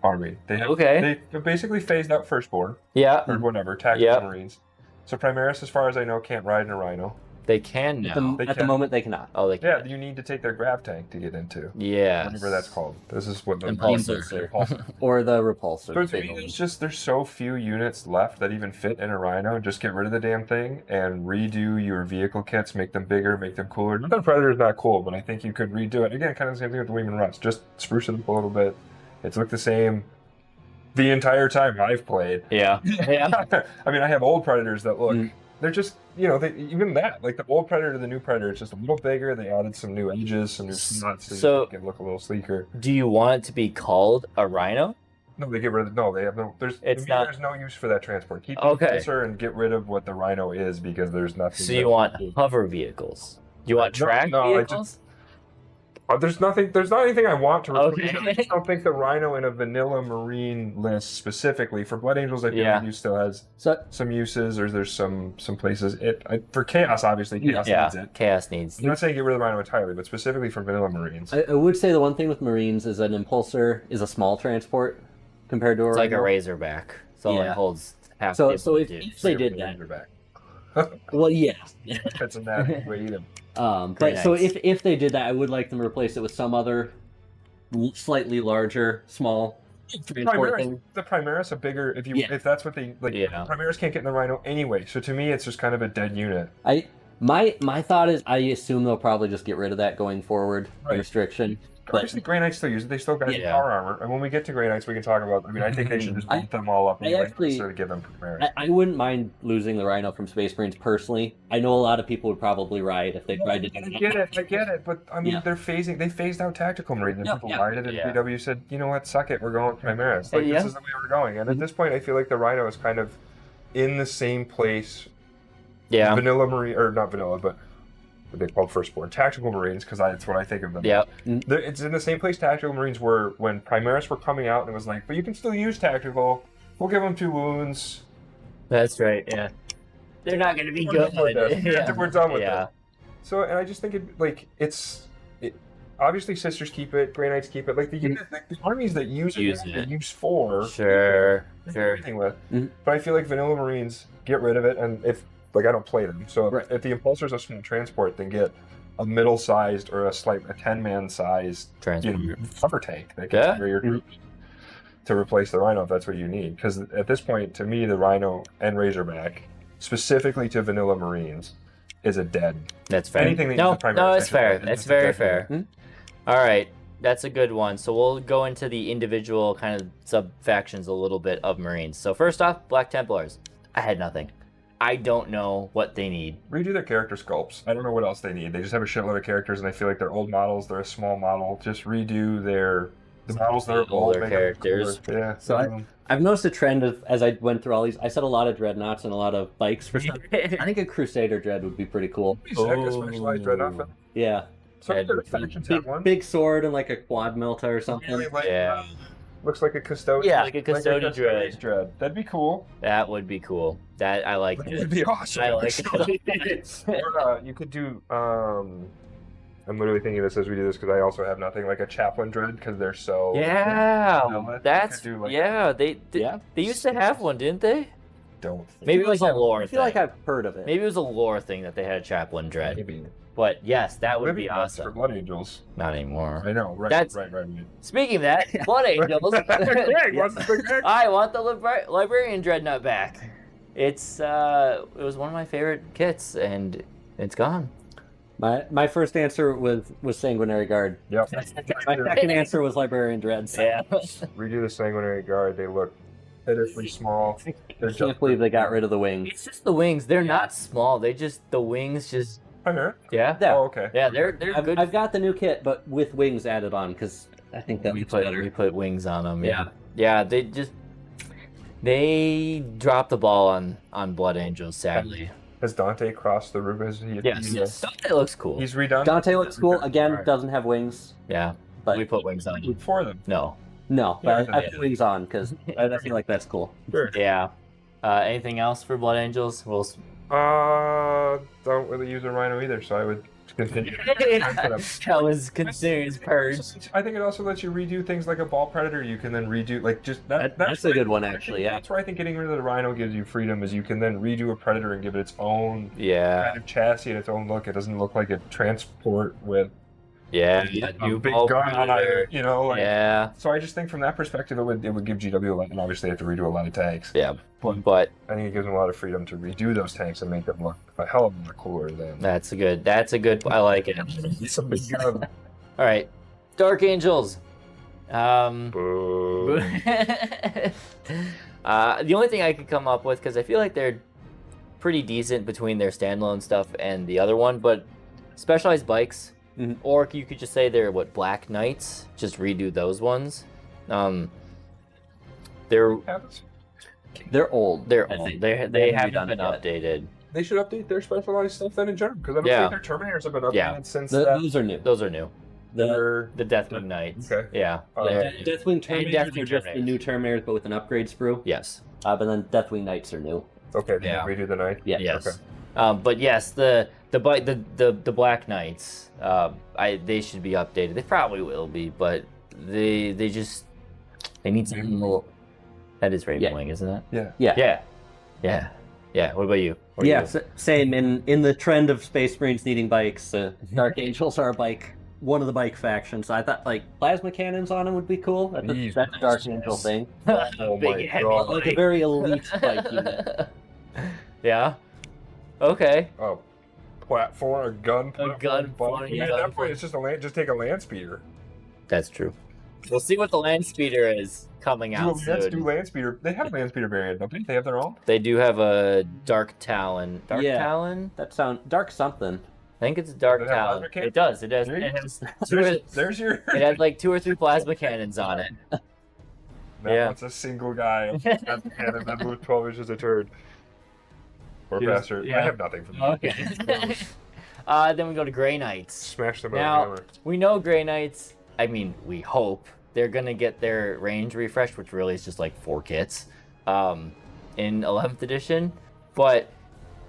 army. They have, Okay. They basically phased out Firstborn. Yeah. Or whatever, tactical Marines. So Primaris, as far as I know, can't ride in a Rhino. They can now. At the moment, they cannot. Oh, they can. Yeah, you need to take their grav tank to get into. Yeah. Whatever that's called. This is what the Impulsor. Or the repulsor. So to me, there's so few units left that even fit in a Rhino. Just get rid of the damn thing and redo your vehicle kits, make them bigger, make them cooler. Not that Predator's not cool, but I think you could redo it. Again, kind of the same thing with the Wingman Rust. Just spruce it up a little bit. It's looked the same the entire time I've played. Yeah. Yeah. I mean, I have old Predators that look... They're just, even that, like the old Predator to the new Predator, it's just a little bigger. They added some new edges, some new slots so make it look a little sleeker. Do you want it to be called a Rhino? No, they get rid of they have no, there's no use for that transport. Keep it closer and get rid of what the Rhino is because there's nothing. So you want hover vehicles? You want track vehicles? There's not anything I want to replace. I just don't think the Rhino in a vanilla Marine list specifically for Blood Angels, I think it still has some uses, or there's some places. For Chaos, obviously, Chaos needs it. Chaos needs. I'm not saying get rid of the Rhino entirely, but specifically for vanilla Marines. I would say the one thing with Marines is an Impulsor is a small transport compared to a Rhino. It's like a Razorback, so it holds half. So if they did that, Razorback. Well, yeah, that's a nasty way to eat them. So if they did that, I would like them to replace it with some other slightly larger, small transport thing. The Primaris a bigger if that's what they like. Primaris can't get in the Rhino anyway, so to me it's just kind of a dead unit. My thought is I assume they'll probably just get rid of that going forward restriction. Obviously, Grey Knights still use it. They still got power armor, and when we get to Grey Knights, we can talk about. I mean, I think they should just beat them all up and sort of give them Primaris. I wouldn't mind losing the Rhino from Space Marines personally. I know a lot of people would probably riot if they tried to do that. I get it, but I mean, they phased out Tactical Marines, and people rioted, and BW said, you know what, suck it, we're going Primaris. Like, this is the way we're going. And at this point, I feel like the Rhino is kind of in the same place. Yeah. Vanilla Marine, or not vanilla, but what they called Firstborn Tactical Marines, because that's what I think of them. Yeah, it's in the same place Tactical Marines were when Primaris were coming out, and it was like, but you can still use Tactical. We'll give them 2 wounds. That's right. Yeah, they're not going to be good. We're done with that. So, and I just think obviously Sisters keep it, Grey Knights keep it. Like the armies that use use for everything with. But I feel like vanilla Marines get rid of it, and if I don't play them. So if the Impulsor's a small transport, then get a middle-sized or a 10-man sized cover tank that can carry your troops to replace the Rhino if that's what you need. Because at this point, to me, the Rhino and Razorback, specifically to vanilla Marines, is a dead. That's fair. Anything that no, it's fair. That's very fair. All right, that's a good one. So we'll go into the individual kind of sub-factions a little bit of Marines. So first off, Black Templars. I had nothing. I don't know what they need. Redo their character sculpts. I don't know what else they need. They just have a shitload of characters, and I feel like they're old models. They're a small model. Just redo the models that are older characters. Yeah. So I've noticed a trend of, as I went through all these, I said a lot of dreadnoughts and a lot of bikes for some. I think a Crusader dread would be pretty cool. A specialized dreadnought. Yeah. Some of the factions have one. Big sword and like a quad melta or something. Really looks like a Custodes. Yeah, like a Custodes dread. That'd be cool. That would be cool. That I like. That would be awesome. I like it. Or, you could do. I'm literally thinking this as we do this because I also have nothing like a chaplain dread because they're so. Yeah, No, that's do, like, yeah. They used to have one, didn't they? Don't. Think Maybe it was a lore I thing. feel like I've heard of it. Maybe it was a lore thing that they had a chaplain dread. Maybe. But yes, that would Living be Gods awesome. for Blood Angels. Not anymore. I know, right? That's- right. Speaking of that, Blood Angels. Greg wants to bring back. I want the Librarian Dreadnought back. It was one of my favorite kits, and it's gone. My first answer was Sanguinary Guard. Yep. My second answer was Librarian Dreads. Yeah. Redo the Sanguinary Guard. They look pitifully small. I can't believe they got rid of the wings. It's just the wings. They're not small. The wings just. I know. Yeah. Yeah. Oh, okay. Yeah, they're good. I've got the new kit, but with wings added on because I think that we looks put better. we put wings on them. Yeah. Yeah. They dropped the ball on Blood Angels, sadly. Has Dante crossed the Rubens? Yes. Dante looks cool. He's redone. Dante looks cool. Again, Alright. doesn't have wings. Yeah. But We put wings on. For them. No. No, Yeah, but I put wings on because I feel like that's cool. Sure. Yeah. Anything else for Blood Angels? We'll. Don't really use a Rhino either, so I would continue. That was considering his purge. I think it also lets you redo things like a Ball Predator. You can then redo, like, just That's a good one, actually. Yeah. That's where I think getting rid of the Rhino gives you freedom, is you can then redo a Predator and give it its own Yeah. kind of chassis and its own look. It doesn't look like a transport with Yeah. a big gun on it, you know? Like, Yeah. So I just think from that perspective, it would give GW a lot, and obviously they have to redo a lot of tanks. Yeah. But I think it gives them a lot of freedom to redo those tanks and make them look a hell of a lot cooler than. that's a good. I like it. All right. Dark Angels. Boo. The only thing I could come up with, because I feel like they're pretty decent between their standalone stuff and the other one, but specialized bikes, or you could just say they're Black Knights. Just redo those ones. They're old. They're I old. think. They haven't redone been it yet. updated. They should update their specialized stuff then in general, because I don't Yeah. think their Terminators have been updated Yeah. since Those are new. Those are new. they're The Deathwing Knights. Okay. Yeah. They're- Deathwing Terminators Deathwing are just the Terminators. new Terminators, but with an upgrade sprue. Yes. But then Deathwing Knights are new. okay. They Yeah. redo the night. Yeah. Yes. Okay. But yes, the Black Knights, they should be updated. They probably will be, but they need some. That is Raven Yeah. Wing, isn't it? Yeah. Yeah. What about you? What Yeah, are you? same. In the trend of Space Marines needing bikes, Dark Angels are a bike. One of the bike factions. I thought like plasma cannons on them would be cool. That's a Dark Angel thing. Oh Big my heavy god. Like a very elite bike unit. Yeah. Okay. Oh, platform, a gun, gun button. pointing At gun that point, it's just just take a land speeder. That's true. We'll see what the land speeder is coming out Let's soon. do land speeder. They have a land speeder variant, don't they? They have their own. They do have a Dark Talon. Dark Yeah. Talon? That sound dark something. I think it's a Dark Does it have Talon. plasma cannon? It does. It has. There you It go. has, There's your. it has like 2 or 3 plasma cannons on it. That one's a single guy. That moved 12 inches a turn. Or Yes, faster. yeah. I have nothing for them. Okay. Then we go to Grey Knights. Smash them out Now, of the hammer. we know Grey Knights, I mean, we hope they're going to get their range refreshed, which really is just like 4 kits in 11th edition. But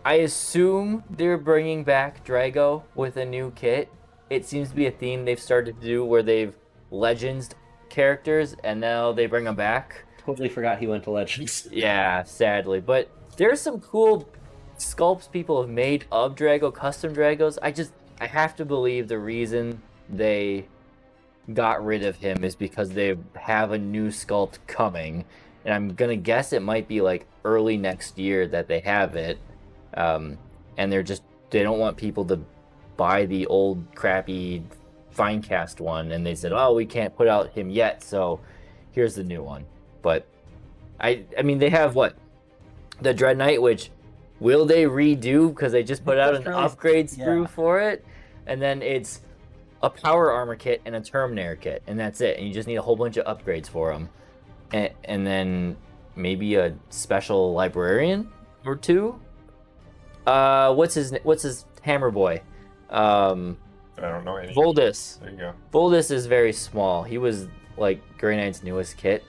I assume they're bringing back Drago with a new kit. It seems to be a theme they've started to do where they've Legends characters and now they bring them back. Totally forgot he went to Legends. Yeah, sadly. But there's some cool sculpts people have made of Drago, custom Dragos. I have to believe the reason they got rid of him is because they have a new sculpt coming. And I'm gonna guess it might be like early next year that they have it. And they don't want people to buy the old crappy Finecast one. And they said, oh, we can't put out him yet, so here's the new one. But I mean, they have what? The Dread Knight, which will they redo because they just put out an upgrade sprue for it, and then it's a power armor kit and a Terminator kit, and that's it. And you just need a whole bunch of upgrades for them, and then maybe a special librarian or 2. What's his Hammer Boy? I don't know any. Voldus. There you go. Voldus is very small. He was like Grey Knight's newest kit,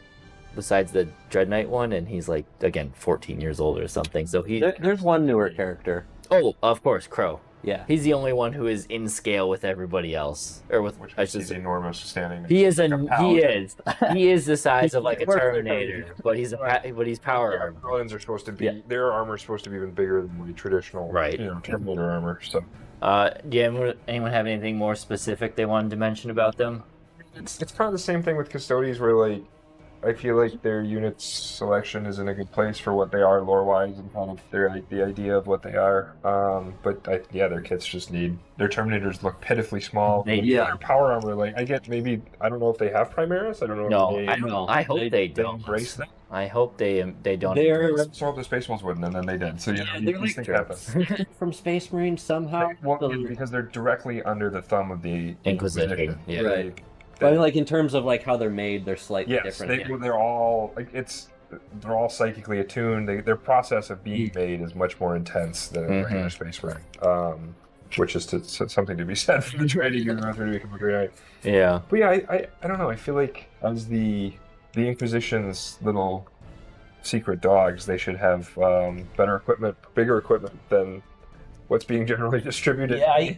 besides the Dread Knight one, and he's like, again, 14 years old or something. So There's one newer character. Oh, of course, Crow. Yeah. He's the only one who is in scale with everybody else, or with Which I is should say. enormous standing. He is paladin. he is the size of like a Works like Terminator, but he's power armor. Paladins are supposed to be Yeah. their armor is supposed to be even bigger than the traditional, Right. Terminator armor. So Anyone have anything more specific they wanted to mention about them? it's kind of the same thing with Custodes, where like I feel like their unit selection is in a good place for what they are lore-wise and kind of the idea of what they are. But their kits just need their Terminators look pitifully small. Their power armor, like I don't know if they have Primaris. I don't know. No, I hope they don't embrace that. I hope they don't. They're So the Space Wolves wouldn't, and then they did. So they're like think happens. from Space Marines somehow. Because they're directly under the thumb of the Inquisition. Yeah. Right. But I mean, like in terms of like how they're made, they're slightly different. They're all like they're all psychically attuned. Their process of being made is much more intense than a regular Space Marine, which is something to be said for the training you're going through to become a Grey Knight. Yeah. But yeah, I don't know. I feel like as the Inquisition's little secret dogs, they should have better equipment, bigger equipment than what's being generally distributed. Yeah,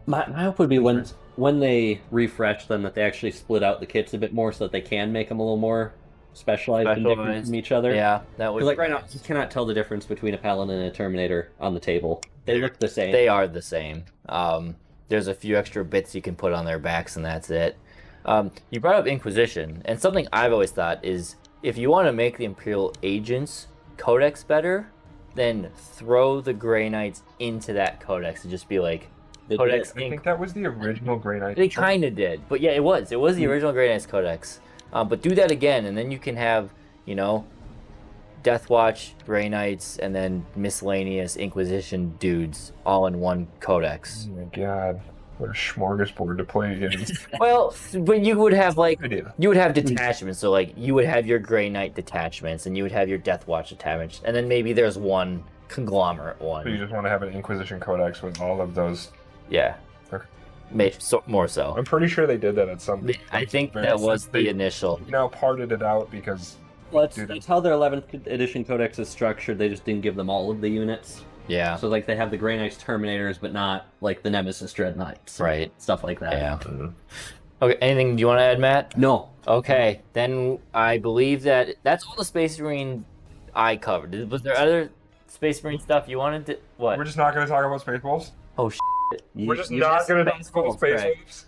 my hope would be when they refresh them that they actually split out the kits a bit more so that they can make them a little more specialized and different from each other. Yeah, that would. Like right now, you cannot tell the difference between a Paladin and a Terminator on the table. They look the same. They are the same. There's a few extra bits you can put on their backs, and that's it. You brought up Inquisition, and something I've always thought is if you want to make the Imperial Agents Codex better, then throw the Grey Knights into that Codex and just be like, Codex I think that was the original Grey Knight. They kind of did, but yeah, it was the original Grey Knights Codex. But do that again, and then you can have, Death Watch, Grey Knights, and then miscellaneous Inquisition dudes all in one Codex. Oh my god. What a smorgasbord to play against. Well, but you would have detachments. So like you would have your Grey Knight detachments, and you would have your Death Watch detachments, and then maybe there's one conglomerate one. So you just want to have an Inquisition Codex with all of those. Yeah. Okay. Maybe more so. I'm pretty sure they did that at some point. I think that was the initial. Now parted it out because. That's how their 11th edition Codex is structured. They just didn't give them all of the units. Yeah. So like they have the Grey Knights Terminators, but not like the Nemesis Dreadnoughts. Right. Stuff like that. Yeah. Okay. Anything you want to add, Matt? No. Okay. Then I believe that's all the Space Marine I covered. Was there other Space Marine stuff you wanted to? What? We're just not going to talk about Space Wolves. Oh shit. We're just not going to talk about Space Wolves.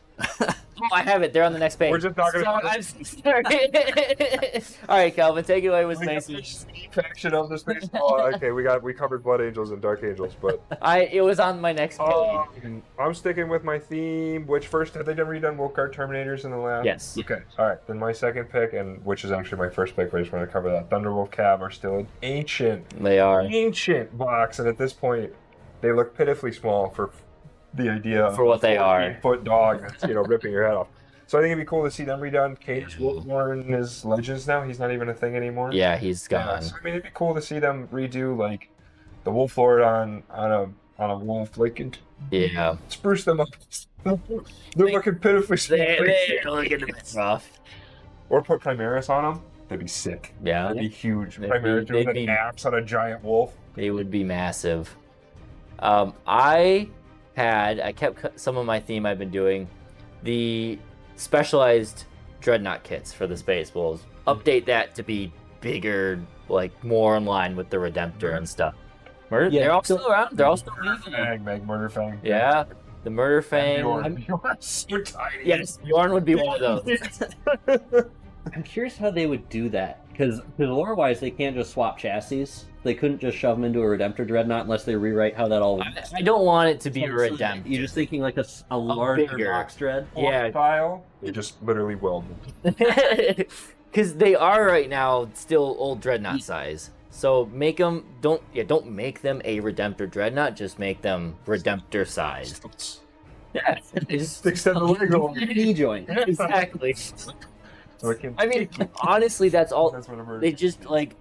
Oh, I have it. They're on the next page. We're just not going to. I'm sorry. All right, Calvin, take it away with Space. Faction of the Space. Oh, okay, we covered Blood Angels and Dark Angels, but it was on my next page. I'm sticking with my theme. Which first have they redone Wolfguard Terminators in the lab? Yes. Okay. All right. Then my second pick, and which is actually my first pick, but I just want to cover that. Thunderwolf Cav are still an ancient. They are ancient box, and at this point, they look pitifully small for the idea for what they are. 14-foot dog that's ripping your head off. So I think it'd be cool to see them redone. Cage Wolfborn is Legends now. He's not even a thing anymore. Yeah, he's gone. So, I mean, it'd be cool to see them redo like the Wolf Lord on a wolf, like spruce them up. They're looking pitifully small. They're looking a bit rough. Or put Primaris on them. That'd be sick. Yeah, that'd be huge. Primaris with an axe on a giant wolf. They would be massive. I kept some of my theme I've been doing, the specialized Dreadnought kits for the Space Wolves. Update that to be bigger, like more in line with the Redemptor and stuff. They're all still around. They're all still around. Murder Fang. Yeah, the Murder Fang. Bjorn's so tiny. Yes, Bjorn would be one of those. I'm curious how they would do that, because lore-wise, they can't just swap chassis. They couldn't just shove them into a Redemptor Dreadnought unless they rewrite how that all works. I don't want it to be a Redemptor. You're just thinking like a larger box dread? Yeah. Style. You just literally weld them. Because they are right now still old Dreadnought size. So make them, don't make them a Redemptor Dreadnought, just make them Redemptor sized. Yeah. Just extend the leg knee joint. Exactly. I mean, honestly, that's all. They just like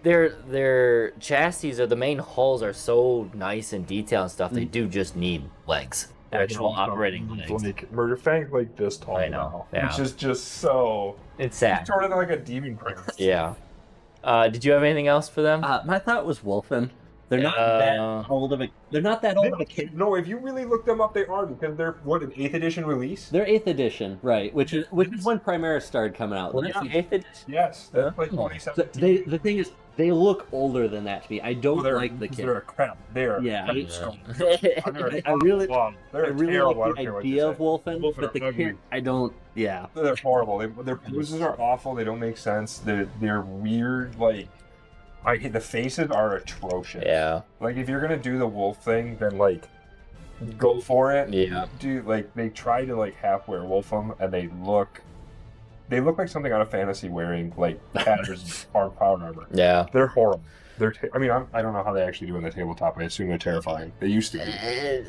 their chassis or the main hulls are so nice and detailed and stuff. They do just need legs, actual operating legs. Like Murder Fang's like this tall. I know, yeah. Which is just so. It's sad. Sort of like a demon prince. Yeah. Did you have anything else for them? My thought was Wolfen. They're not that old of a. They're not that old of a kit. No, if you really look them up, they are, because they're what, an 8th edition release. They're 8th edition, right? Which is when Primaris started coming out. Well, that's the 8th edition. Yes, that's like 2017. The thing is, they look older than that to me. I don't like the kit. They're a crap. They're yeah. I really like the idea of Wolfen, but the kit, I don't. Yeah, they're horrible. Their poses are awful. They don't make sense. They're weird. Like, the faces are atrocious. Yeah. Like, if you're gonna do the wolf thing, then like, go for it. Yeah. Do like they try to like half werewolf them, and they look like something out of fantasy wearing like Patter's power armor. Yeah. They're horrible. I don't know how they actually do in the tabletop. I assume they're terrifying. They used to be.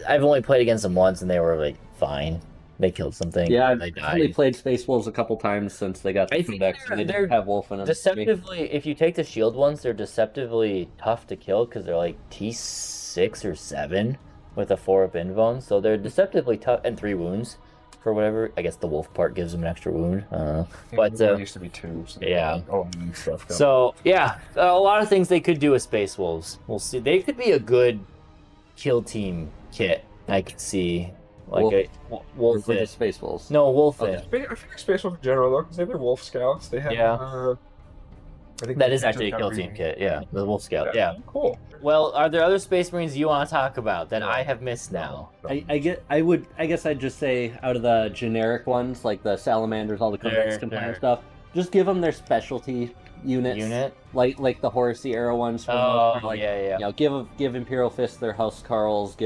I've only played against them once, and they were like fine. They killed something. Yeah, they died. I've only played Space Wolves a couple times since they got the decks, and they didn't have Wolf in them. Deceptively, if you take the shield ones, they're deceptively tough to kill because they're like T6 or 7 with a 4-up invuln, so they're deceptively tough, and 3 wounds for whatever. I guess the wolf part gives them an extra wound. But it used to be 2. So yeah. Stuff. So yeah, a lot of things they could do with Space Wolves. We'll see. They could be a good kill team kit. I could see. Like wolf for the Space Wolves. No, wolf I feel like Space Wolves in general, though, because they have their Wolf Scouts. They have. Yeah. I think that is actually a kill team kit. Yeah, the Wolf Scout. Yeah. Cool. Well, are there other Space Marines you want to talk about that I have missed now? I guess I'd just say out of the generic ones, like the Salamanders, all the Codex Templar stuff, just give them their specialty units. Like the Horsey Arrow ones. Yeah. You know, give Imperial Fist their House Carls.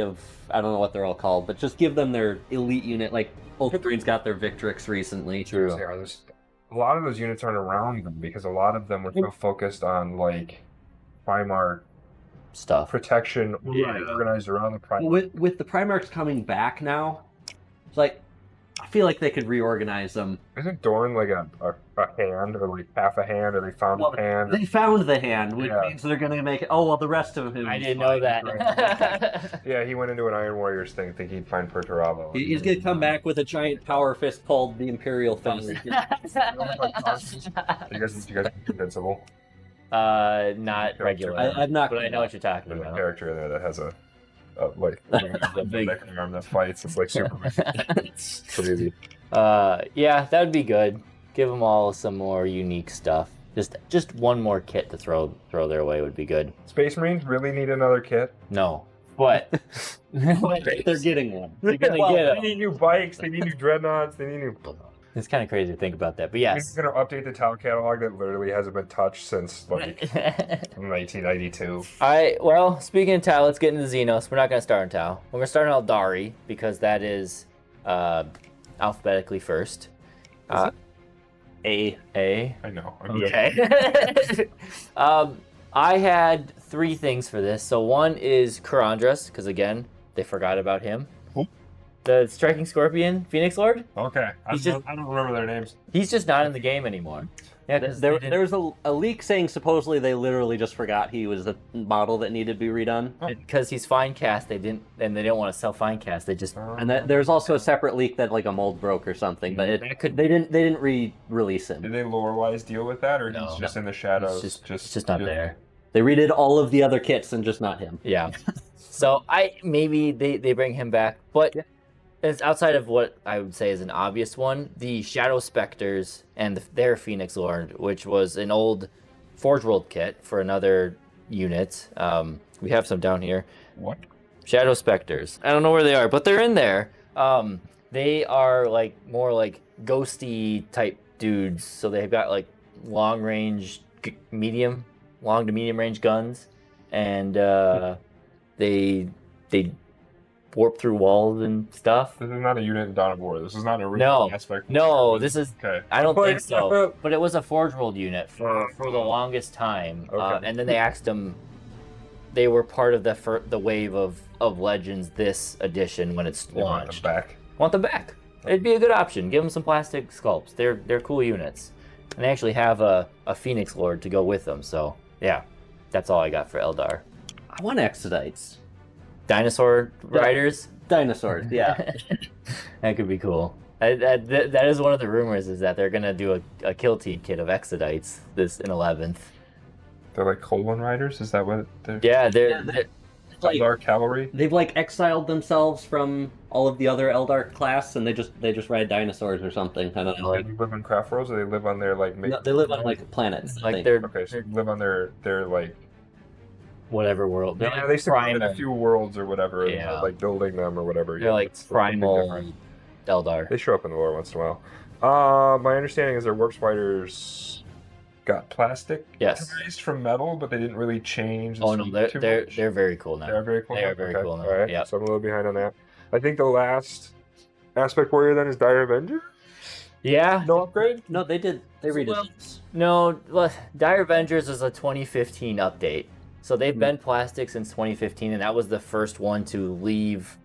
I don't know what they're all called, but just give them their elite unit. Like Ultramarines got their Victrix recently. True. A lot of those units aren't around them because a lot of them were so focused on like Primarch stuff, protection, organized around the Primarch. With the Primarchs coming back now, it's like I feel like they could reorganize them. Isn't Dorn like a hand, or like half a hand, or they found a hand? They found the hand, which means they're going to make it. Oh well, the rest of him. I didn't know that. Yeah, he went into an Iron Warriors thing, thinking he'd find Perturabo. He's going to come back with a giant power fist called the Imperial Fist. You guys Invincible? Not regular. I've not. But I know what you're talking There's about. a character in there that has a big arm that fights. It's like Superman. It's crazy. Yeah, that would be good. Give them all some more unique stuff. Just one more kit to throw their way would be good. Space Marines really need another kit? No, but they're getting one. They're gonna get They need new bikes. They need new dreadnoughts. They need new. It's kind of crazy to think about that, but yes. He's going to update the Tau catalog that literally hasn't been touched since like 1992. Well, speaking of Tau, let's get into Xenos. We're not going to start on Tau. We're going to start on Aeldari because that is alphabetically first. A. I know. Okay. I had 3 things for this. So one is Kurandras, because again, they forgot about him. The Striking Scorpion, Phoenix Lord? Okay. I don't remember their names. He's just not in the game anymore. Yeah, there's a leak saying supposedly they literally just forgot he was the model that needed to be redone. Because he's fine cast, they didn't want to sell fine cast. They just and there's also a separate leak that like a mold broke or something, but they didn't re-release him. Did they lore-wise deal with that, or he's just in the shadows? It's just not there. They redid all of the other kits and just not him. Yeah. So maybe they bring him back, but. Yeah. It's outside of what I would say is an obvious one, the Shadow Specters and their Phoenix Lord, which was an old Forge World kit for another unit. We have some down here. What? Shadow Specters. I don't know where they are, but they're in there. They are like more like ghosty type dudes, so they've got like long to medium range guns, and they warp through walls and stuff. This is not a unit in Dawn of War. This is not a real aspect. No, this is. Okay. I don't think so. But it was a Forge World unit for the longest time. Okay. And then they axed them. They were part of the wave of Legends this edition when it's launched. Want them back. It'd be a good option. Give them some plastic sculpts. They're cool units. And they actually have a Phoenix Lord to go with them. So yeah, that's all I got for Eldar. I want Exodites. Dinosaur riders? Dinosaurs, yeah. That could be cool. That is one of the rumors, is that they're going to do a kill team kit of Exodites in 11th. They're like colon riders. Is that what they're? Yeah, they're like, Eldar cavalry. they've like exiled themselves from all of the other Eldar class, and they just ride dinosaurs or something. I don't know. They live in craft worlds, or they live on their like. No, they live on like planets. I like think. they're Okay, so they live on their like. whatever world. They're Yeah, like they stick in primal. a few worlds or whatever, and Yeah. like building them or whatever. They're like it's something primal different. Eldar. They show up in the lore once in a while. My understanding is their warp spiders got plastic Yes. from metal, but they didn't really change. Oh no, too they're much. they're very cool now. They're very cool. They now? are very Okay. cool now. All right, Yep. so I'm a little behind on that. I think the last aspect warrior then is Dire Avenger. Yeah. No upgrade. No, they did. They redid. Well, no, well, Dire Avengers is a 2015 update. So they've been plastic since 2015, and that was the first one to leave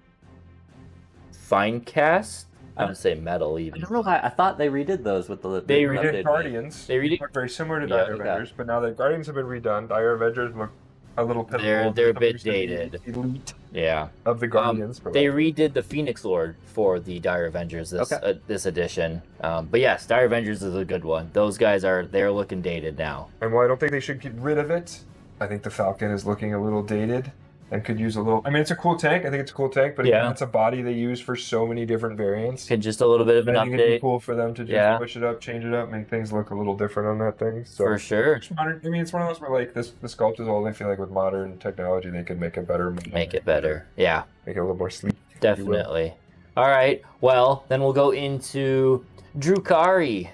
Finecast. I would say metal I even. don't know why. I thought they redid those with the. They We redid did Guardians. They redid. Look very similar to Yeah, Dire okay. Avengers, but now that Guardians have been redone, Dire Avengers look a little pitiful. They're a They're bit used to be dated. Elite Yeah. of the Guardians. but They like- redid the Phoenix Lord for the Dire Avengers this Okay. this edition. But yes, Dire Avengers is a good one. Those guys they're looking dated now. And while I don't think they should get rid of it, I think the Falcon is looking a little dated and could use a little. I mean, it's a cool tank. I think it's a cool tank, but again, Yeah. it's a body they use for so many different variants. Could just a little bit of an I think it'd be update cool for them to just Yeah. push it up, change it up, make things look a little different on that thing. So for sure. it's modern. I mean, it's one of those where like this, the sculpt is old. I feel like with modern technology, they could make it better, Make it better. Yeah. make it a little more sleek. Definitely. All right. Well, then we'll go into Drukhari.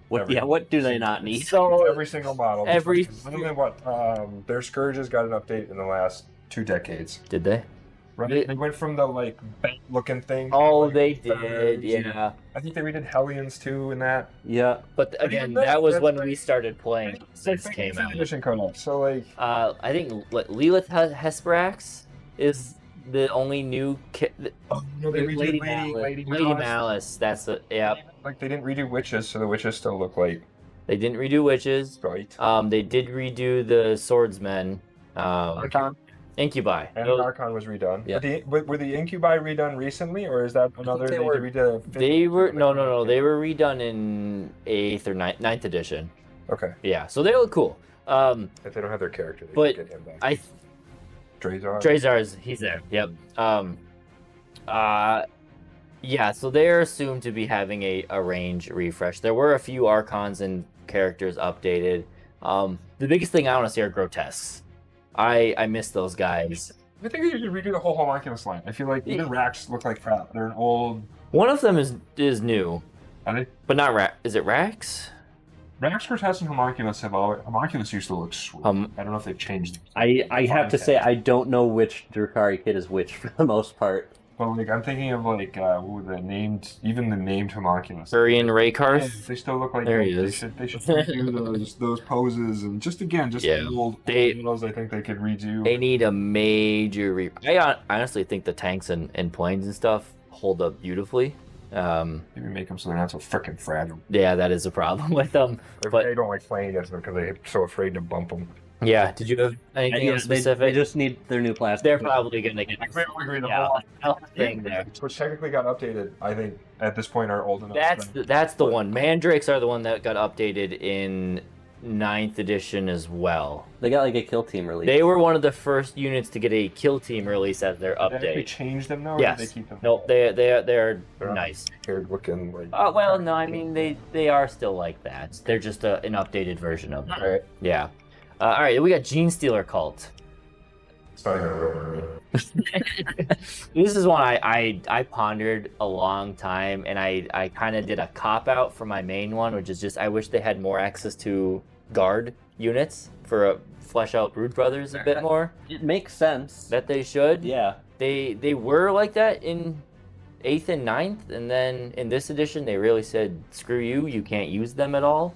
What do they not need? So Every single model. Every- Literally what their Scourges got an update in the last 2 decades. did they? Right? They went from the like bent looking thing. to, Oh, like, they feathers, did. and Yeah. I think they redid Hellions too in that. Yeah. But But again, even that was that's when like- we started playing. This Like, came fifth out. edition codex. So like I think Lilith Hesperax is the only new. no, they redid Lady Malice. Malice. That's the yeah. Like they didn't redo witches, so the witches still look like They didn't redo witches. right. They did redo the swordsmen. Archon Incubi. and Those- Archon was redone. Yeah. Were the Incubi redone recently, or is that another? they They, were- redid. They were no. They were redone in 8th or 9th edition. Okay. Yeah, so they look cool. If they don't have their character, they But can get him back. I Drazar. he's there. Yep. Yeah, so they're assumed to be having a range refresh. There were a few Archons and characters updated. The biggest thing I want to see are grotesques. I miss those guys. I think they should redo the whole homunculus line. I feel like even Rax look like crap. They're an old. One of them is new, Are they? but not Rax. Is it Rax? Rax, Grotesque, and homunculus have always. Homunculus used to look sweet. I don't know if they've changed. I have to say I don't know which Drukhari kid is which for the most part. But like I'm thinking of like what were the named, even the named homunculus. Turian Yeah, Raykarth? they still look like There he they is. should redo those poses and just Yeah. old They- models. I think they could redo. They need a major I honestly think the tanks and planes and stuff hold up beautifully. Maybe make them so they're not so freaking fragile. Yeah, that is a problem with them. But They don't like playing against them because they're so afraid to bump them. yeah, did you have anything else they specific? just need their new plastic. They're probably gonna get I agree. The yeah, whole thing there. which technically got updated. I think at this point are old enough. That's the one. Mandrakes are the one that got updated in 9th edition as well. They got like a kill team release. They were one of the first units to get a kill team release as their Did they actually update. change them now? Or Yes. Did they keep them? No, they're They're nice. Weird looking. Like. Well, no, I mean they are still like that. They're just an updated version of them. Alright. Yeah. All right, we got Genestealer Cult. It's not even a real movie. This is one I pondered a long time, and I kind of did a cop out for my main one, which is just I wish they had more access to guard units for flesh out Brood Brothers a bit more. It makes sense. That they should. Yeah. They were like that in 8th and 9th, and then in this edition they really said screw you can't use them at all.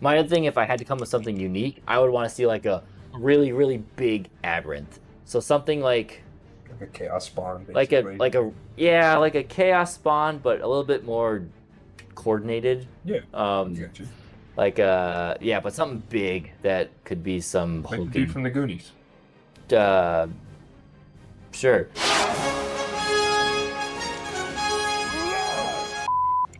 My other thing, if I had to come with something unique, I would want to see like a really big aberrant. So something like Like a chaos spawn. like a Basically. like a chaos spawn, but a little bit more coordinated. Yeah. Um, Got you. like but something big that could be some Like the hulking. dude from the Goonies. Sure.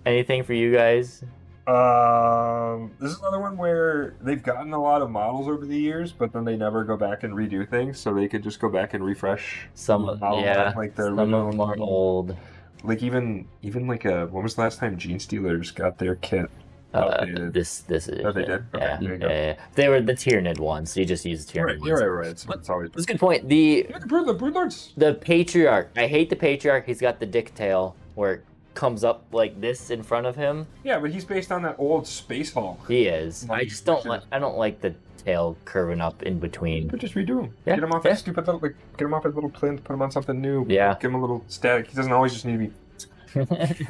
Anything for you guys? This is another one where they've gotten a lot of models over the years, but then they never go back and redo things, so they could just go back and refresh Some, models yeah, like the some of original. them are old. Like even like when was the last time Genestealers got their kit updated? This is. Oh, they did? Okay, Yeah, there you go. yeah. They were the Tyranid ones. So you just use the Tyranid ones. You're right. It's always That's a good point. The the Broodlords. Patriarch. I hate the Patriarch. He's got the dick tail where it comes up like this in front of him. Yeah, but he's based on that old Space Hulk. He is. Like, I just don't like. I don't like the tail curving up in between. But just redo him. Yeah, Get him off yeah. that stupid little, like, get him off his little plinth, put him on something new. Yeah. Give him a little static. He doesn't always just need to be.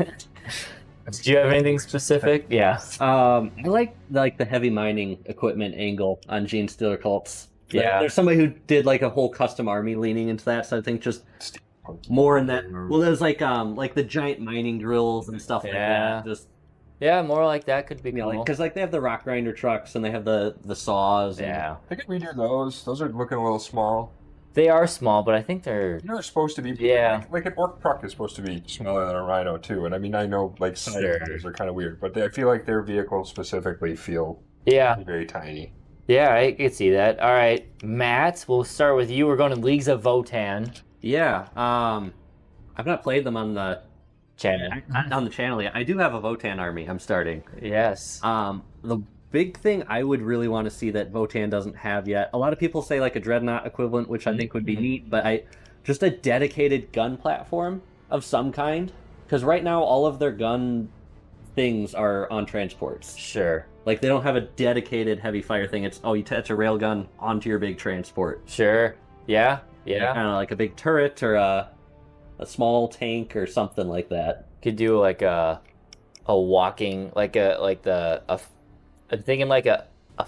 Do you have anything specific? Yeah. I like the heavy mining equipment angle on Genestealer Cults. Yeah. There's somebody who did like a whole custom army leaning into that, so I think just more in that. Well, there's like the giant mining drills and stuff like Yeah. that. Just Yeah, more like that could be cool. because like they have the rock grinder trucks and they have the saws. And, Yeah. They could redo those. Those are looking a little small. They are small, but I think they're. You know, they're supposed to be. Yeah. Like an Orc Truck is supposed to be smaller than a Rhino, too. And I mean, I know, like, sizes are kind of weird, but I feel like their vehicles specifically feel Yeah. very tiny. Yeah, I could see that. All right, Matt, we'll start with you. We're going to Leagues of Votann Yeah. I've not played them on the channel. yet. I do have a Votann army. I'm starting. Yes. The big thing I would really want to see that Votann doesn't have yet. A lot of people say like a Dreadnought equivalent, which I think would be neat, but just a dedicated gun platform of some kind. Because right now all of their gun things are on transports. Sure. Like they don't have a dedicated heavy fire thing. It's you attach a railgun onto your big transport. Sure. Yeah. Yeah. Kind of like a big turret or a small tank or something like that. Could do like a walking I'm thinking like a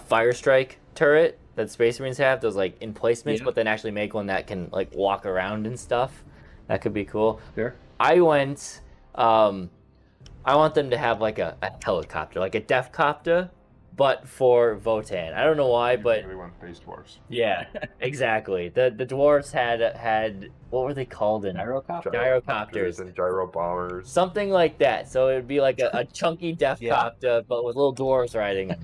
fire strike turret that Space Marines have, those like emplacements, Yeah. but then actually make one that can like walk around and stuff. That could be cool. Sure. I want them to have like a helicopter, like a Defcopter, but for Votann. I don't know why, but Really want Space Dwarfs. yeah, exactly. The dwarves had what were they called in Gyrocopters. And gyro bombers. Something like that. So it would be like a chunky Defcopter, but with little dwarves riding it.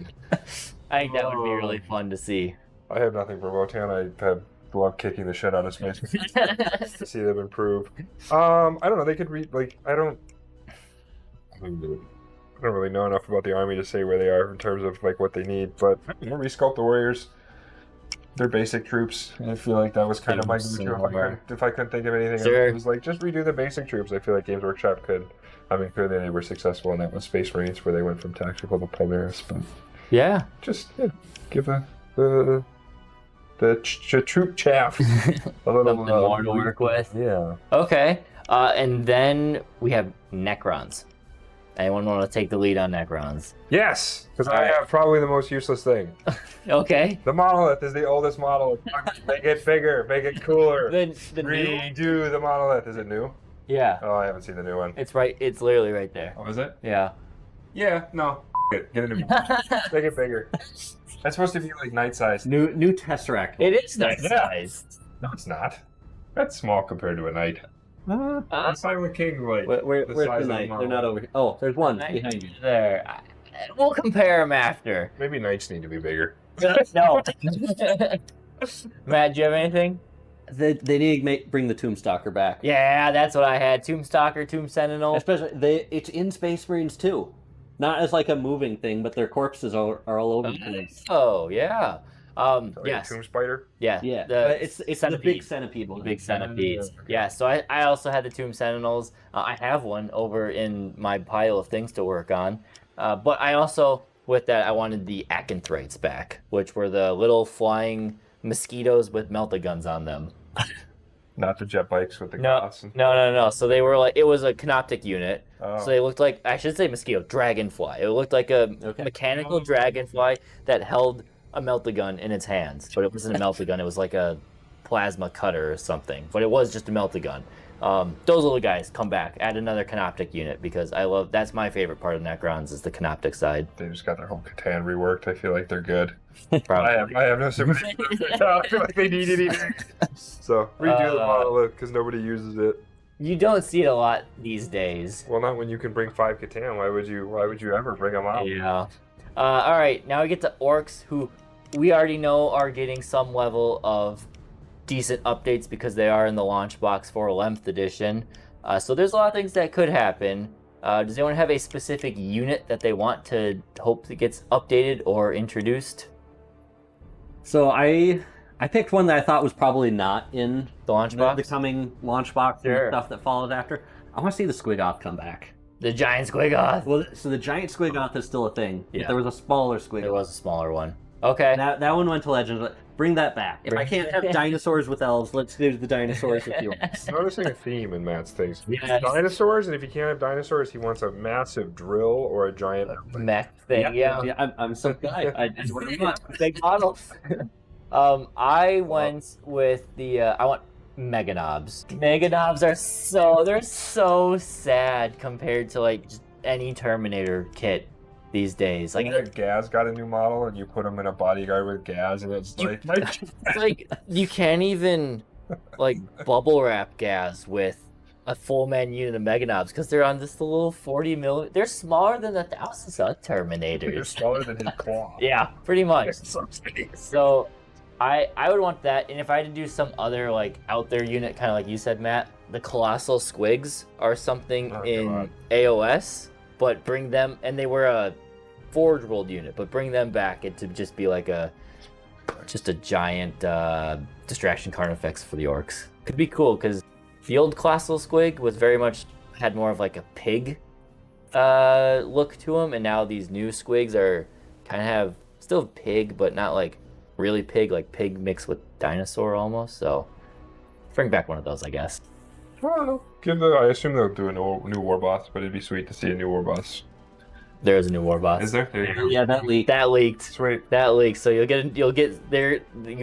I think that would be really fun to see. I have nothing for Votann. I have love kicking the shit out of Space Marines to see them improve. I don't know. They could I don't really know enough about the army to say where they are in terms of like what they need, but resculpt the warriors. They're basic troops. I feel like that was kind of my go-to if I couldn't think of anything. Sure. It was like just redo the basic troops. I feel like Games Workshop could. I mean, clearly they were successful in that with Space Marines, where they went from tactical to Polaris, but Yeah. just give the troop chaff a little Something more to work with. Yeah. Okay. And then we have Necrons. Anyone want to take the lead on Necrons? Yes, because I Alright. have probably the most useless thing. Okay. The monolith is the oldest model. Make it bigger, make it cooler. The new? Redo the monolith. Is it new? Yeah. Oh, I haven't seen the new one. It's right. It's literally right there. Oh, is it? Yeah. Yeah. No. Get a new one. Make it bigger. That's supposed to be like night size. New Tesseract. It is nice Yeah. size. No, it's not. That's small compared to a knight. Silent King, like Where's the the size of the knight? model. They're not over here. Oh, there's one behind you. There. We'll compare them after. Maybe knights need to be bigger. No. Matt, do you have anything? They need to bring the Tombstalker back. Yeah, that's what I had. Tombstalker, Tomb Sentinel. Especially it's in Space Marines too, not as like a moving thing, but their corpses are all over the place. Oh, yeah. Like Yes. Tomb Spider. Yeah. Yeah, The it's the centipede. big centipede one. Big centipedes. Okay. Yeah, so I also had the Tomb Sentinels. I have one over in my pile of things to work on. But I also, with that, I wanted the Acanthrates back, which were the little flying mosquitoes with melta-guns on them. Not the jet bikes with the No, glass. no. So they were like, it was a Canoptic unit. Oh. So they looked like, I should say mosquito, dragonfly. It looked like a mechanical dragonfly that held a melta-gun in its hands. But it wasn't a melta-gun, it was like a plasma cutter or something. But it was just a melta-gun. Those little guys come back, add another Canoptic unit, because that's my favorite part of Necrons is the Canoptic side. They just got their whole Catan reworked. I feel like they're good. Probably. I have no sympathy. I feel like they need it either. So redo the monolith because nobody uses it. You don't see it a lot these days. Well, not when you can bring 5 Catan. Why would you ever bring them out? Yeah. All right, now we get to Orks, who we already know are getting some level of decent updates because they are in the launch box for 11th edition. So there's a lot of things that could happen. Does anyone have a specific unit that they want to hope that gets updated or introduced? So I picked one that I thought was probably not in The launch box? the coming launch box Sure. and stuff that follows after. I want to see the Squigoth come back. The giant Squigoth. Well, so the giant Squigoth is still a thing. Yeah. There was a smaller Squigoth. There was a smaller one. Okay. That one went to Legends. Bring that back. If I can't have dinosaurs with elves, let's do the dinosaurs with humans. I'm noticing a theme in Matt's things. Yes. Dinosaurs, and if he can't have dinosaurs, he wants a massive drill or a giant Mech thing, yeah. I'm so guy. That's what I want. Big models. I went with I want Meganobs. Meganobs they're so sad compared to like just any Terminator kit these days. Like, Gaz got a new model, and you put him in a bodyguard with Gaz, and it's like, it's like you can't even like bubble wrap Gaz with a full man unit of Meganobs because they're on this little 40 millimeter. They're smaller than the thousands of Terminators. you're smaller than his claw. Yeah, pretty much. Subsidies. So I would want that, and if I had to do some other like out there unit, kind of like you said, Matt, the Colossal Squigs are something in God. AOS, but bring them, and they were a Forge World unit, but bring them back and to just be like just a giant distraction carnifex for the Orcs. Could be cool because the old Colossal Squig was very much had more of like a pig look to them, and now these new Squigs are kind of have still pig, but not like really pig, like pig mixed with dinosaur almost. So bring back one of those, I guess. I don't know. I assume they'll do a new war boss, but it'd be sweet to see a new war boss. There is a new war boss. Is there? There you go. Yeah, that leaked. That leaked. Sweet. That leaked. So you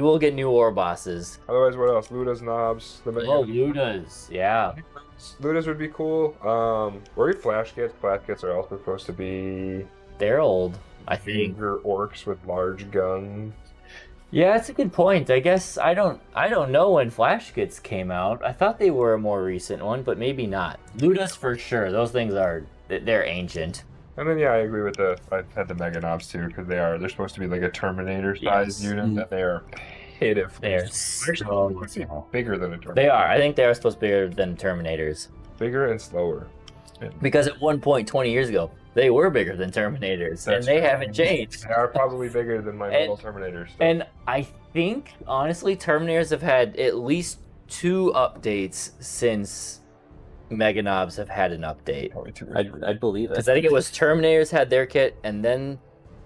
will get new war bosses. Otherwise, what else? Luda's knobs. The Oh, Ludas. Yeah. Ludas would be cool. Or Flash Kits. Flash Kits are also supposed to be They're old, I think. bigger orcs with large guns. Yeah, that's a good point. I guess I don't know when Flash Kits came out. I thought they were a more recent one, but maybe not. Ludas for sure. Those things they're ancient. And then I agree with I had the Mega Knobs too, because they're supposed to be like a Terminator-sized unit, that they are pitiful. They're so bigger than a Terminator. They are. I think they are supposed to be bigger than Terminators. Bigger and slower. Because at one point 20 years ago, they were bigger than Terminators, and they haven't changed. They are probably bigger than my little Terminators. So. And I think, honestly, Terminators have had at least 2 updates since Meganobs have had an update. Probably 2 I'd believe it. Because I think it was Terminators had their kit, and then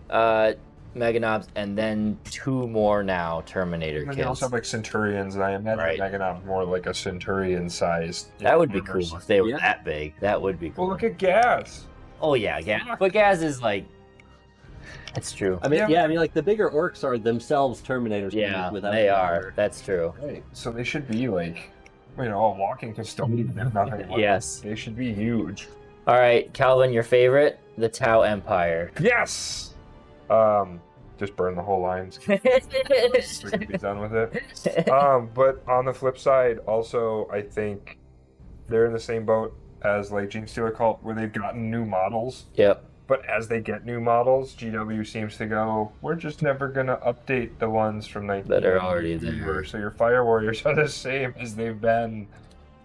Meganobs, and then 2 more now Terminator And kits. they also have like Centurions, and I imagine Right. Meganobs more like a Centurion-sized. That would be cool universe. if they were Yeah. that big. That would be cool. Well, look at Gaz. Oh yeah, Gaz. But Gaz is like, it's true. I mean, like the bigger orcs are themselves Terminators. Yeah, without they are. That's true. Right. So they should be like, a walking custodian if nothing else. Yes. They should be huge. All right, Calvin, your favorite? The Tau Empire. Yes! Just burn the whole lines. We can be done with it. But on the flip side, also, I think they're in the same boat as like Genestealer Cult, where they've gotten new models. Yep. But as they get new models, GW seems to go, we're just never going to update the ones from 19 That are already there. So your Fire Warriors are the same as they've been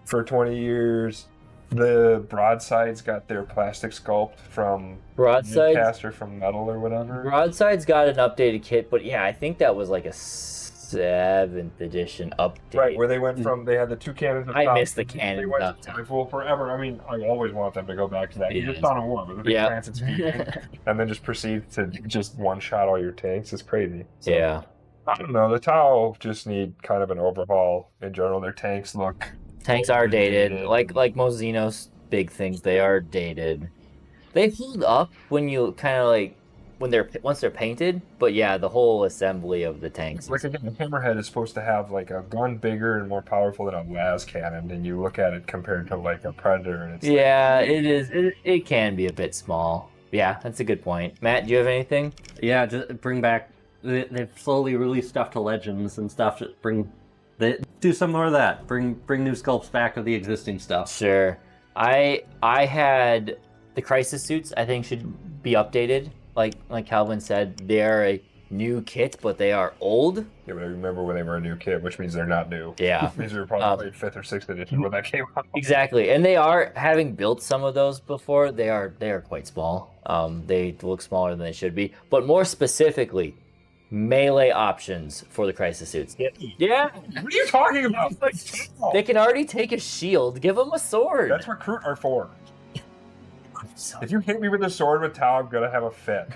for 20 years. The Broadsides got their plastic sculpt from Broadsides. Caster from metal or whatever. Broadside's got an updated kit, but yeah, I think that was like a 7th edition update. Right, where they went from, they had the 2 cannons. I top, missed the They cannon went up to top. rifle forever. I mean, I always want them to go back to that. You Yeah. just on a war, but the big Yeah. transit speed, and then just proceed to just one-shot all your tanks. It's crazy. So, Yeah. I don't know. The Tau just need kind of an overhaul in general. Their tanks look... Tanks are dated. Like Mozino's big things, they are dated. They hold up when you kind of like once they're painted, but yeah, the whole assembly of the tanks. Like again, the Hammerhead is supposed to have like a gun bigger and more powerful than a las cannon, and you look at it compared to like a Predator, and it's Yeah, it is. It can be a bit small. Yeah, that's a good point. Matt, do you have anything? Yeah, just bring back. They've slowly released stuff to Legends and stuff to bring Do some more of that. Bring new sculpts back of the existing stuff. Sure. I had the crisis suits. I think should be updated. Like Calvin said, they are a new kit, but they are old. Yeah, but I remember when they were a new kit, which means they're not new. Yeah. These are probably 5th or 6th edition when that came out. Exactly, and they are, having built some of those before, they are quite small. They look smaller than they should be, but more specifically, melee options for the crisis suits. Yeah. What are you talking about? They can already take a shield. Give them a sword. That's recruit R4. If you hit me with a sword with Tau, I'm gonna have a fit.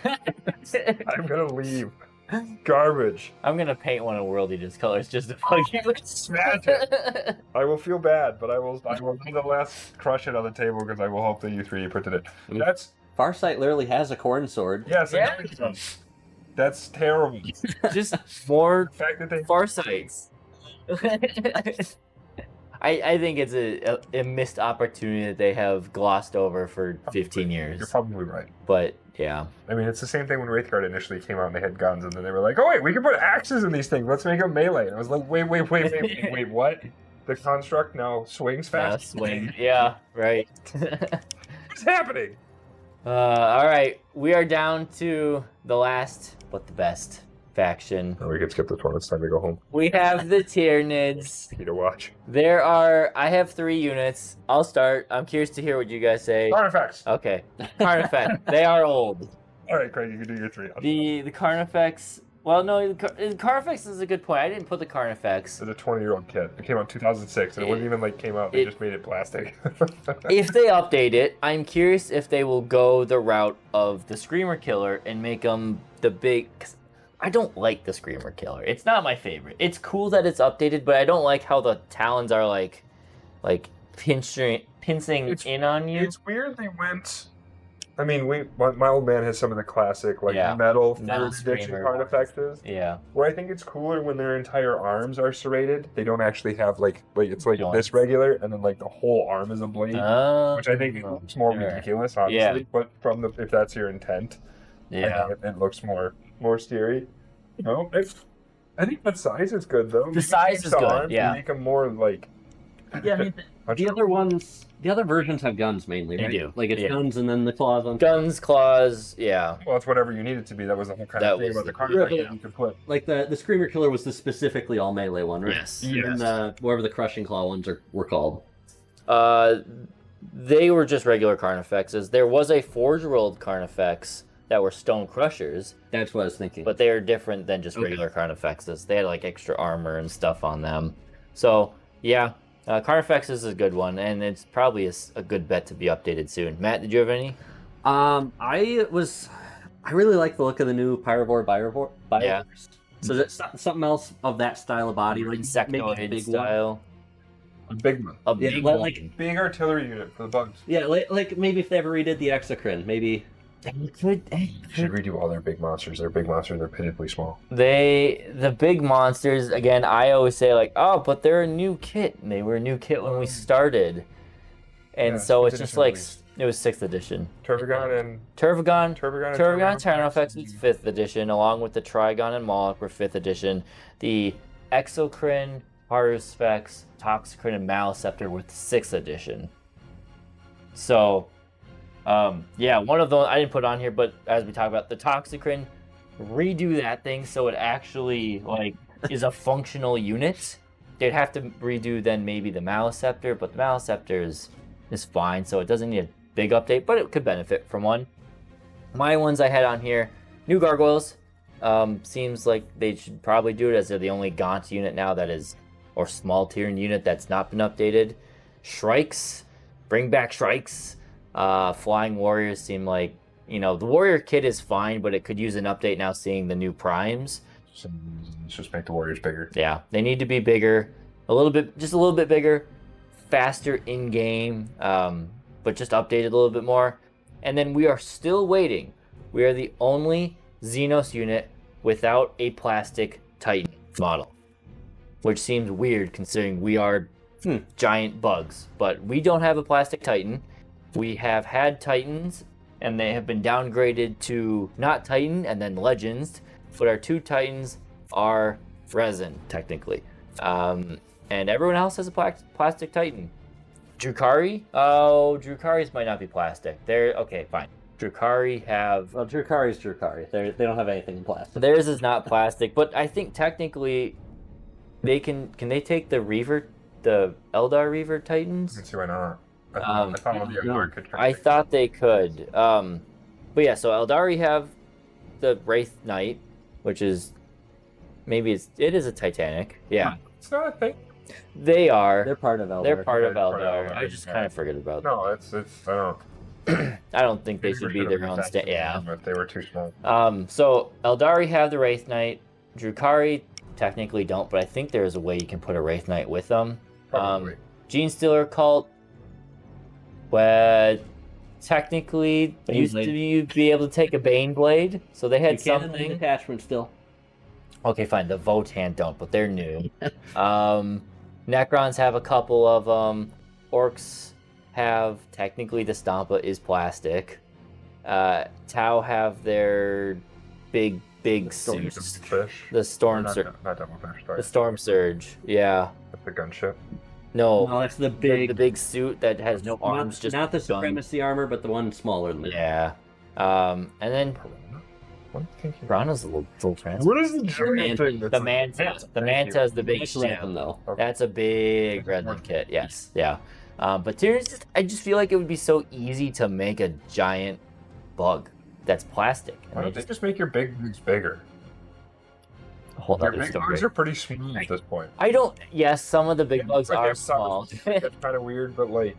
I'm gonna leave. Garbage. I'm gonna paint one of World Aegis colors just to bug you. Smash it. I will feel bad, but I will nonetheless crush it on the table because I will hope that you 3D printed it. That's Farsight literally has a corn sword. yes. Yeah. That's terrible. Just more The fact that they Farsights. I think it's a missed opportunity that they have glossed over for 15 You're years. probably right. But yeah. I mean, it's the same thing when Wraithguard initially came out and they had guns, and then they were like, "Oh wait, we can put axes in these things. Let's make them melee." And I was like, "Wait, what? The construct now swings fast." Swing. Yeah, right. What's happening? All right, we are down to the last, but the best faction. Oh, we can skip this one. It's time to go home. We have the Tyranids. Need to watch. I have 3 units. I'll start. I'm curious to hear what you guys say. Carnifex. Okay, Carnifex. They are old. All right, Craig, you can do your 3. The Carnifex. Well, no, the Carnifex is a good point. I didn't put the Carnifex. It's a 20-year-old kit. It came out in 2006, and it wasn't even came out. They just made it plastic. If they update it, I'm curious if they will go the route of the Screamer Killer and make them the big. 'Cause I don't like the Screamer Killer. It's not my favorite. It's cool that it's updated, but I don't like how the talons are like pincing in on you. It's weird they went. I mean, my old man has some of the classic metal third edition Screamer Carnifexes. Yeah. Where I think it's cooler when their entire arms are serrated. They don't actually have it's like Joints. this regular, and then the whole arm is a blade, which I think looks more ridiculous, honestly. Yeah. But if that's your intent, Yeah. I think it looks more steery. You know, I think that size is good though. The size is good, arms, yeah. You make them more like. Yeah, I mean, the other versions have guns mainly, right? They do. Like it's Yeah. guns and then the claws on. Guns, claws, yeah. Well, it's whatever you need it to be. That was the whole kind That of thing was about the the- Carnifex yeah. that you could put. Like the Screamer Killer was the specifically all melee one, right? Yes. And then whatever the Crushing Claw ones were called. They were just regular Carnifexes. There was a Forge World Carnifex that were Stone Crushers, That's what I was thinking. but they are different than just regular Carnifexes. They had extra armor and stuff on them. So yeah, Carnifex is a good one, and it's probably a good bet to be updated soon. Matt, did you have any? I really like the look of the new Pyrovore Biovore. Yeah. So that's something else of that style of body, like maybe a Insectoid big one. style. A big one. A Yeah, big like- one. like- Big artillery unit for the bugs. Yeah, like maybe if they ever redid the Exocrine, maybe. They Should redo all their big monsters. Their big monsters are pitifully small. the big monsters, again, I always say but they're a new kit, and they were a new kit when we started. And Yeah, so it's fifth just edition it was 6th edition. Turbigon and Turbigon Turbigon Tyrannofex was 5th edition, along with the Trigon and Moloch were 5th edition. The Exocrine, Haruspex, Toxicrin, and Maleceptor were 6th edition. So, one of those I didn't put on here, but as we talk about the Toxicrin, redo that thing so it actually is a functional unit. They'd have to redo then maybe the Maleceptor, but the Maleceptor is fine, so it doesn't need a big update, but it could benefit from one. My ones I had on here, new Gargoyles. Seems like they should probably do it, as they're the only Gaunt unit now or small tier unit that's not been updated. Shrikes, bring back Shrikes. Flying Warriors seem like, the Warrior kit is fine, but it could use an update now seeing the new Primes. let's just make the Warriors bigger. Yeah, they need to be bigger, just a little bit bigger, faster in game, but just updated a little bit more. And then we are still waiting. We are the only Xenos unit without a plastic Titan model, which seems weird considering we are giant bugs. But we don't have a plastic Titan. We have had Titans, and they have been downgraded to not Titan and then Legends. But our 2 Titans are resin, technically. And everyone else has a plastic Titan. Drukhari? Oh, Drukharis might not be plastic. They're okay, fine. Drukhari have. Well, Drukhari's Drukhari. They don't have anything in plastic. Theirs is not plastic, but I think technically they can. Can they take the Eldar Reaver Titans? Let's see why not. I thought all the Eldar could. I thought they could. But yeah, so Aeldari have the Wraith Knight, which is maybe it is a Titanic. Yeah, it's not a thing. They are. They're part of Eldar. They're part of Part of Eldar. Eldar, I just yeah. kind of forget about that. No, it's I don't. I don't think they should be their own Yeah. But they were too small. So Aeldari have the Wraith Knight. Drukhari technically don't, but I think there's a way you can put a Wraith Knight with them. Probably. Genestealer Cult. Well, technically used to be able to take a Bane Blade, so they had something. Attachment still. Okay, fine. The Votann don't, but they're new. Necrons have a couple of them. Orks have technically the Stampa is plastic. Tau have their big suits. Fish. The Storm Surge. Not Devilfish, sorry. The Storm Surge. Yeah. That's the gunship. No. No, that's the big suit that has no arms. Just not the guns. supremacy armor, but the one smaller than it. Yeah. And then What thinking? Piranha's a little trans. What is the giant thing? The Manta. The Manta is the big gem. though. That's a big Redland kit. Yes. Yeah. But Tyranids, I just feel like it would be so easy to make a giant bug that's plastic. Why don't they just make your big bugs bigger? Hold Your on, big bugs are pretty small at this point. I don't. Yes, some of the big bugs Like, are their size small. It's kind of weird, but like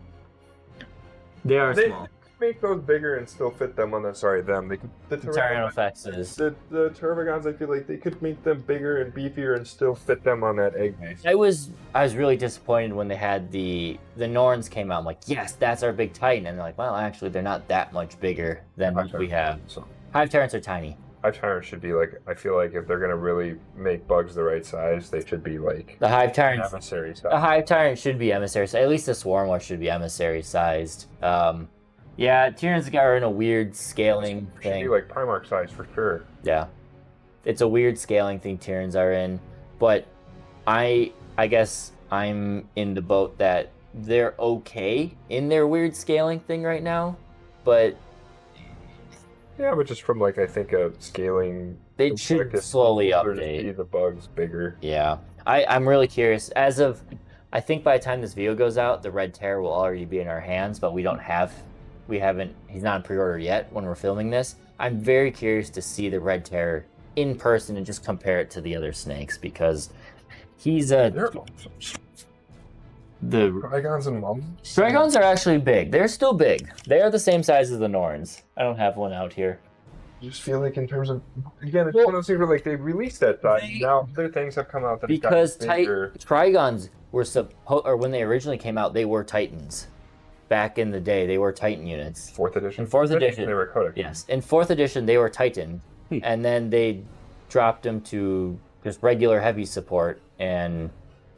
They are they small. make those bigger and still fit them on the. Sorry, them. They could the Tyrannofexes. The Termagants. I feel like they could make them bigger and beefier and still fit them on that egg base. I was really disappointed when they had the Norns came out. I'm like, yes, that's our big Titan, and they're like, well, actually, they're not that much bigger than what we have. So Hive Tyrants are tiny. Hive Tyrants should be like. I feel like if they're gonna really make bugs the right size, they should be like The Hive Tyrants. emissary The size. Hive Tyrant should be emissary sized. At least the Swarmlord should be emissary sized. Yeah, Tyranids are in a weird scaling Should thing. be like Primarch size for sure. Yeah, it's a weird scaling thing Tyranids are in, but I guess I'm in the boat that they're okay in their weird scaling thing right now, but Yeah, but just from like I think a scaling. they should perspective, slowly they're just see update. the bugs bigger. Yeah, I'm really curious. As of, I think by the time this video goes out, the Red Terror will already be in our hands, but he's not in pre-order yet when we're filming this. I'm very curious to see the Red Terror in person and just compare it to the other snakes, because he's They're the Dragons and Mums. Dragons are actually big. They're still big. They are the same size as the Norns. I don't have one out here. I just feel like in terms of again, it's one of those things where like they released that size. Now other things have come out that Because got bigger. Trigons were or when they originally came out, they were Titans. Back in the day, they were Titan units. 4th edition. In 4th edition, they were Codex. yes. In 4th edition, they were Titan, and then they dropped them to just regular heavy support. And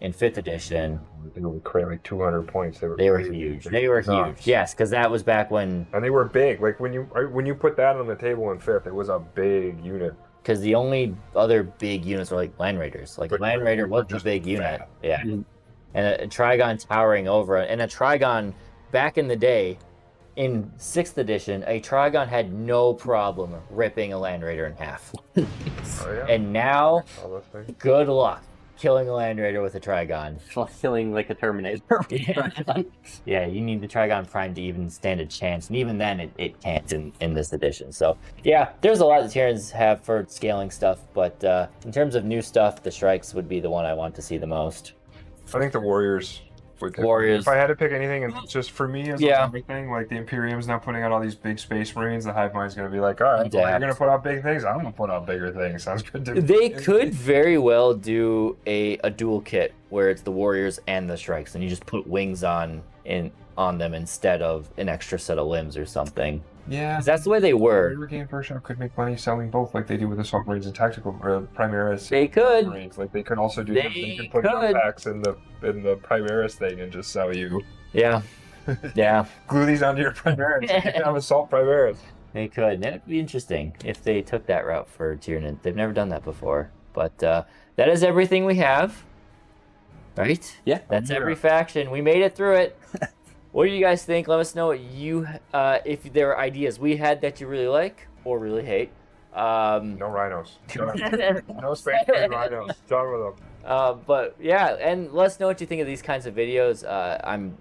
in 5th edition, They were creating like 200 points. They were huge. They were nuts. huge. Yes, because that was back when. And they were big. Like when you put that on the table in 5th, it was a big unit. Because the only other big units were like Land Raiders. Like But Land Raider was the just big unit. fat. Yeah. Mm. And a Trigon towering over it. And a Trigon, back in the day, in 6th edition, a Trigon had no problem ripping a Land Raider in half. Oh yeah. And now, All those things. good luck killing a Land Raider with a Trigon. It's like killing like a Terminator. Yeah, you need the Trigon Prime to even stand a chance. And even then, it can't in this edition. So, yeah, there's a lot that Tyranids have for scaling stuff. But in terms of new stuff, the Strikes would be the one I want to see the most. I think the Warriors. Warriors. If I had to pick anything, and just for me as Yeah. everything, like the Imperium's now putting out all these big Space Marines, the Hive Mind's going to be like, all right, well, Adapt. you're going to put out big things. I'm going to put out bigger things. Sounds good to me. They could very well do a dual kit where it's the Warriors and the Strikes, and you just put wings on them instead of an extra set of limbs or something. Yeah. 'Cause that's the way they were. Warrior Game Workshop could make money selling both, like they do with Assault Marines and Tactical or Primaris. They could. Marines. Like they could also do. They They could put could. packs in the Primaris thing and just sell you. Yeah. Yeah. Glue these onto your Primaris. You can have Assault Primaris. They could. That would be interesting if they took that route for Tyranid. They've never done that before. But that is everything we have. Right? Yeah. That's every faction. We made it through it. What do you guys think? Let us know what you, if there are ideas we had that you really like or really hate. No rhinos. No space green rhinos. Done with them. But yeah, and let us know what you think of these kinds of videos. I'm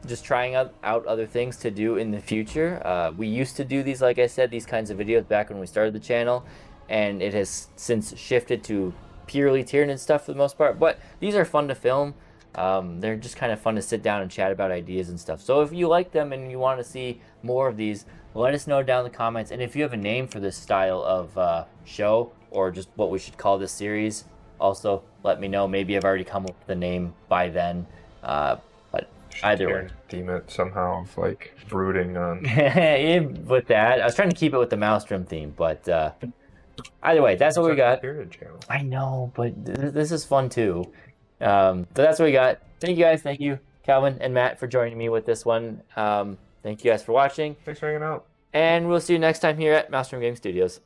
just trying out other things to do in the future. We used to do these, like I said, these kinds of videos back when we started the channel, and it has since shifted to purely Tyranid stuff for the most part. But these are fun to film. They're just kind of fun to sit down and chat about ideas and stuff. So if you like them and you want to see more of these, let us know down in the comments. And if you have a name for this style of show, or just what we should call this series, also let me know. Maybe I've already come up with a name by then. But either way, deem it somehow of like brooding on. With that, I was trying to keep it with the Maelstrom theme, but either way, that's what we got. Channel. I know, but this is fun too. So that's what we got. Thank you guys. Thank you, Calvin and Matt, for joining me with this one. Thank you guys for watching. Thanks for hanging out. And we'll see you next time here at Maelstrom Gaming Studios.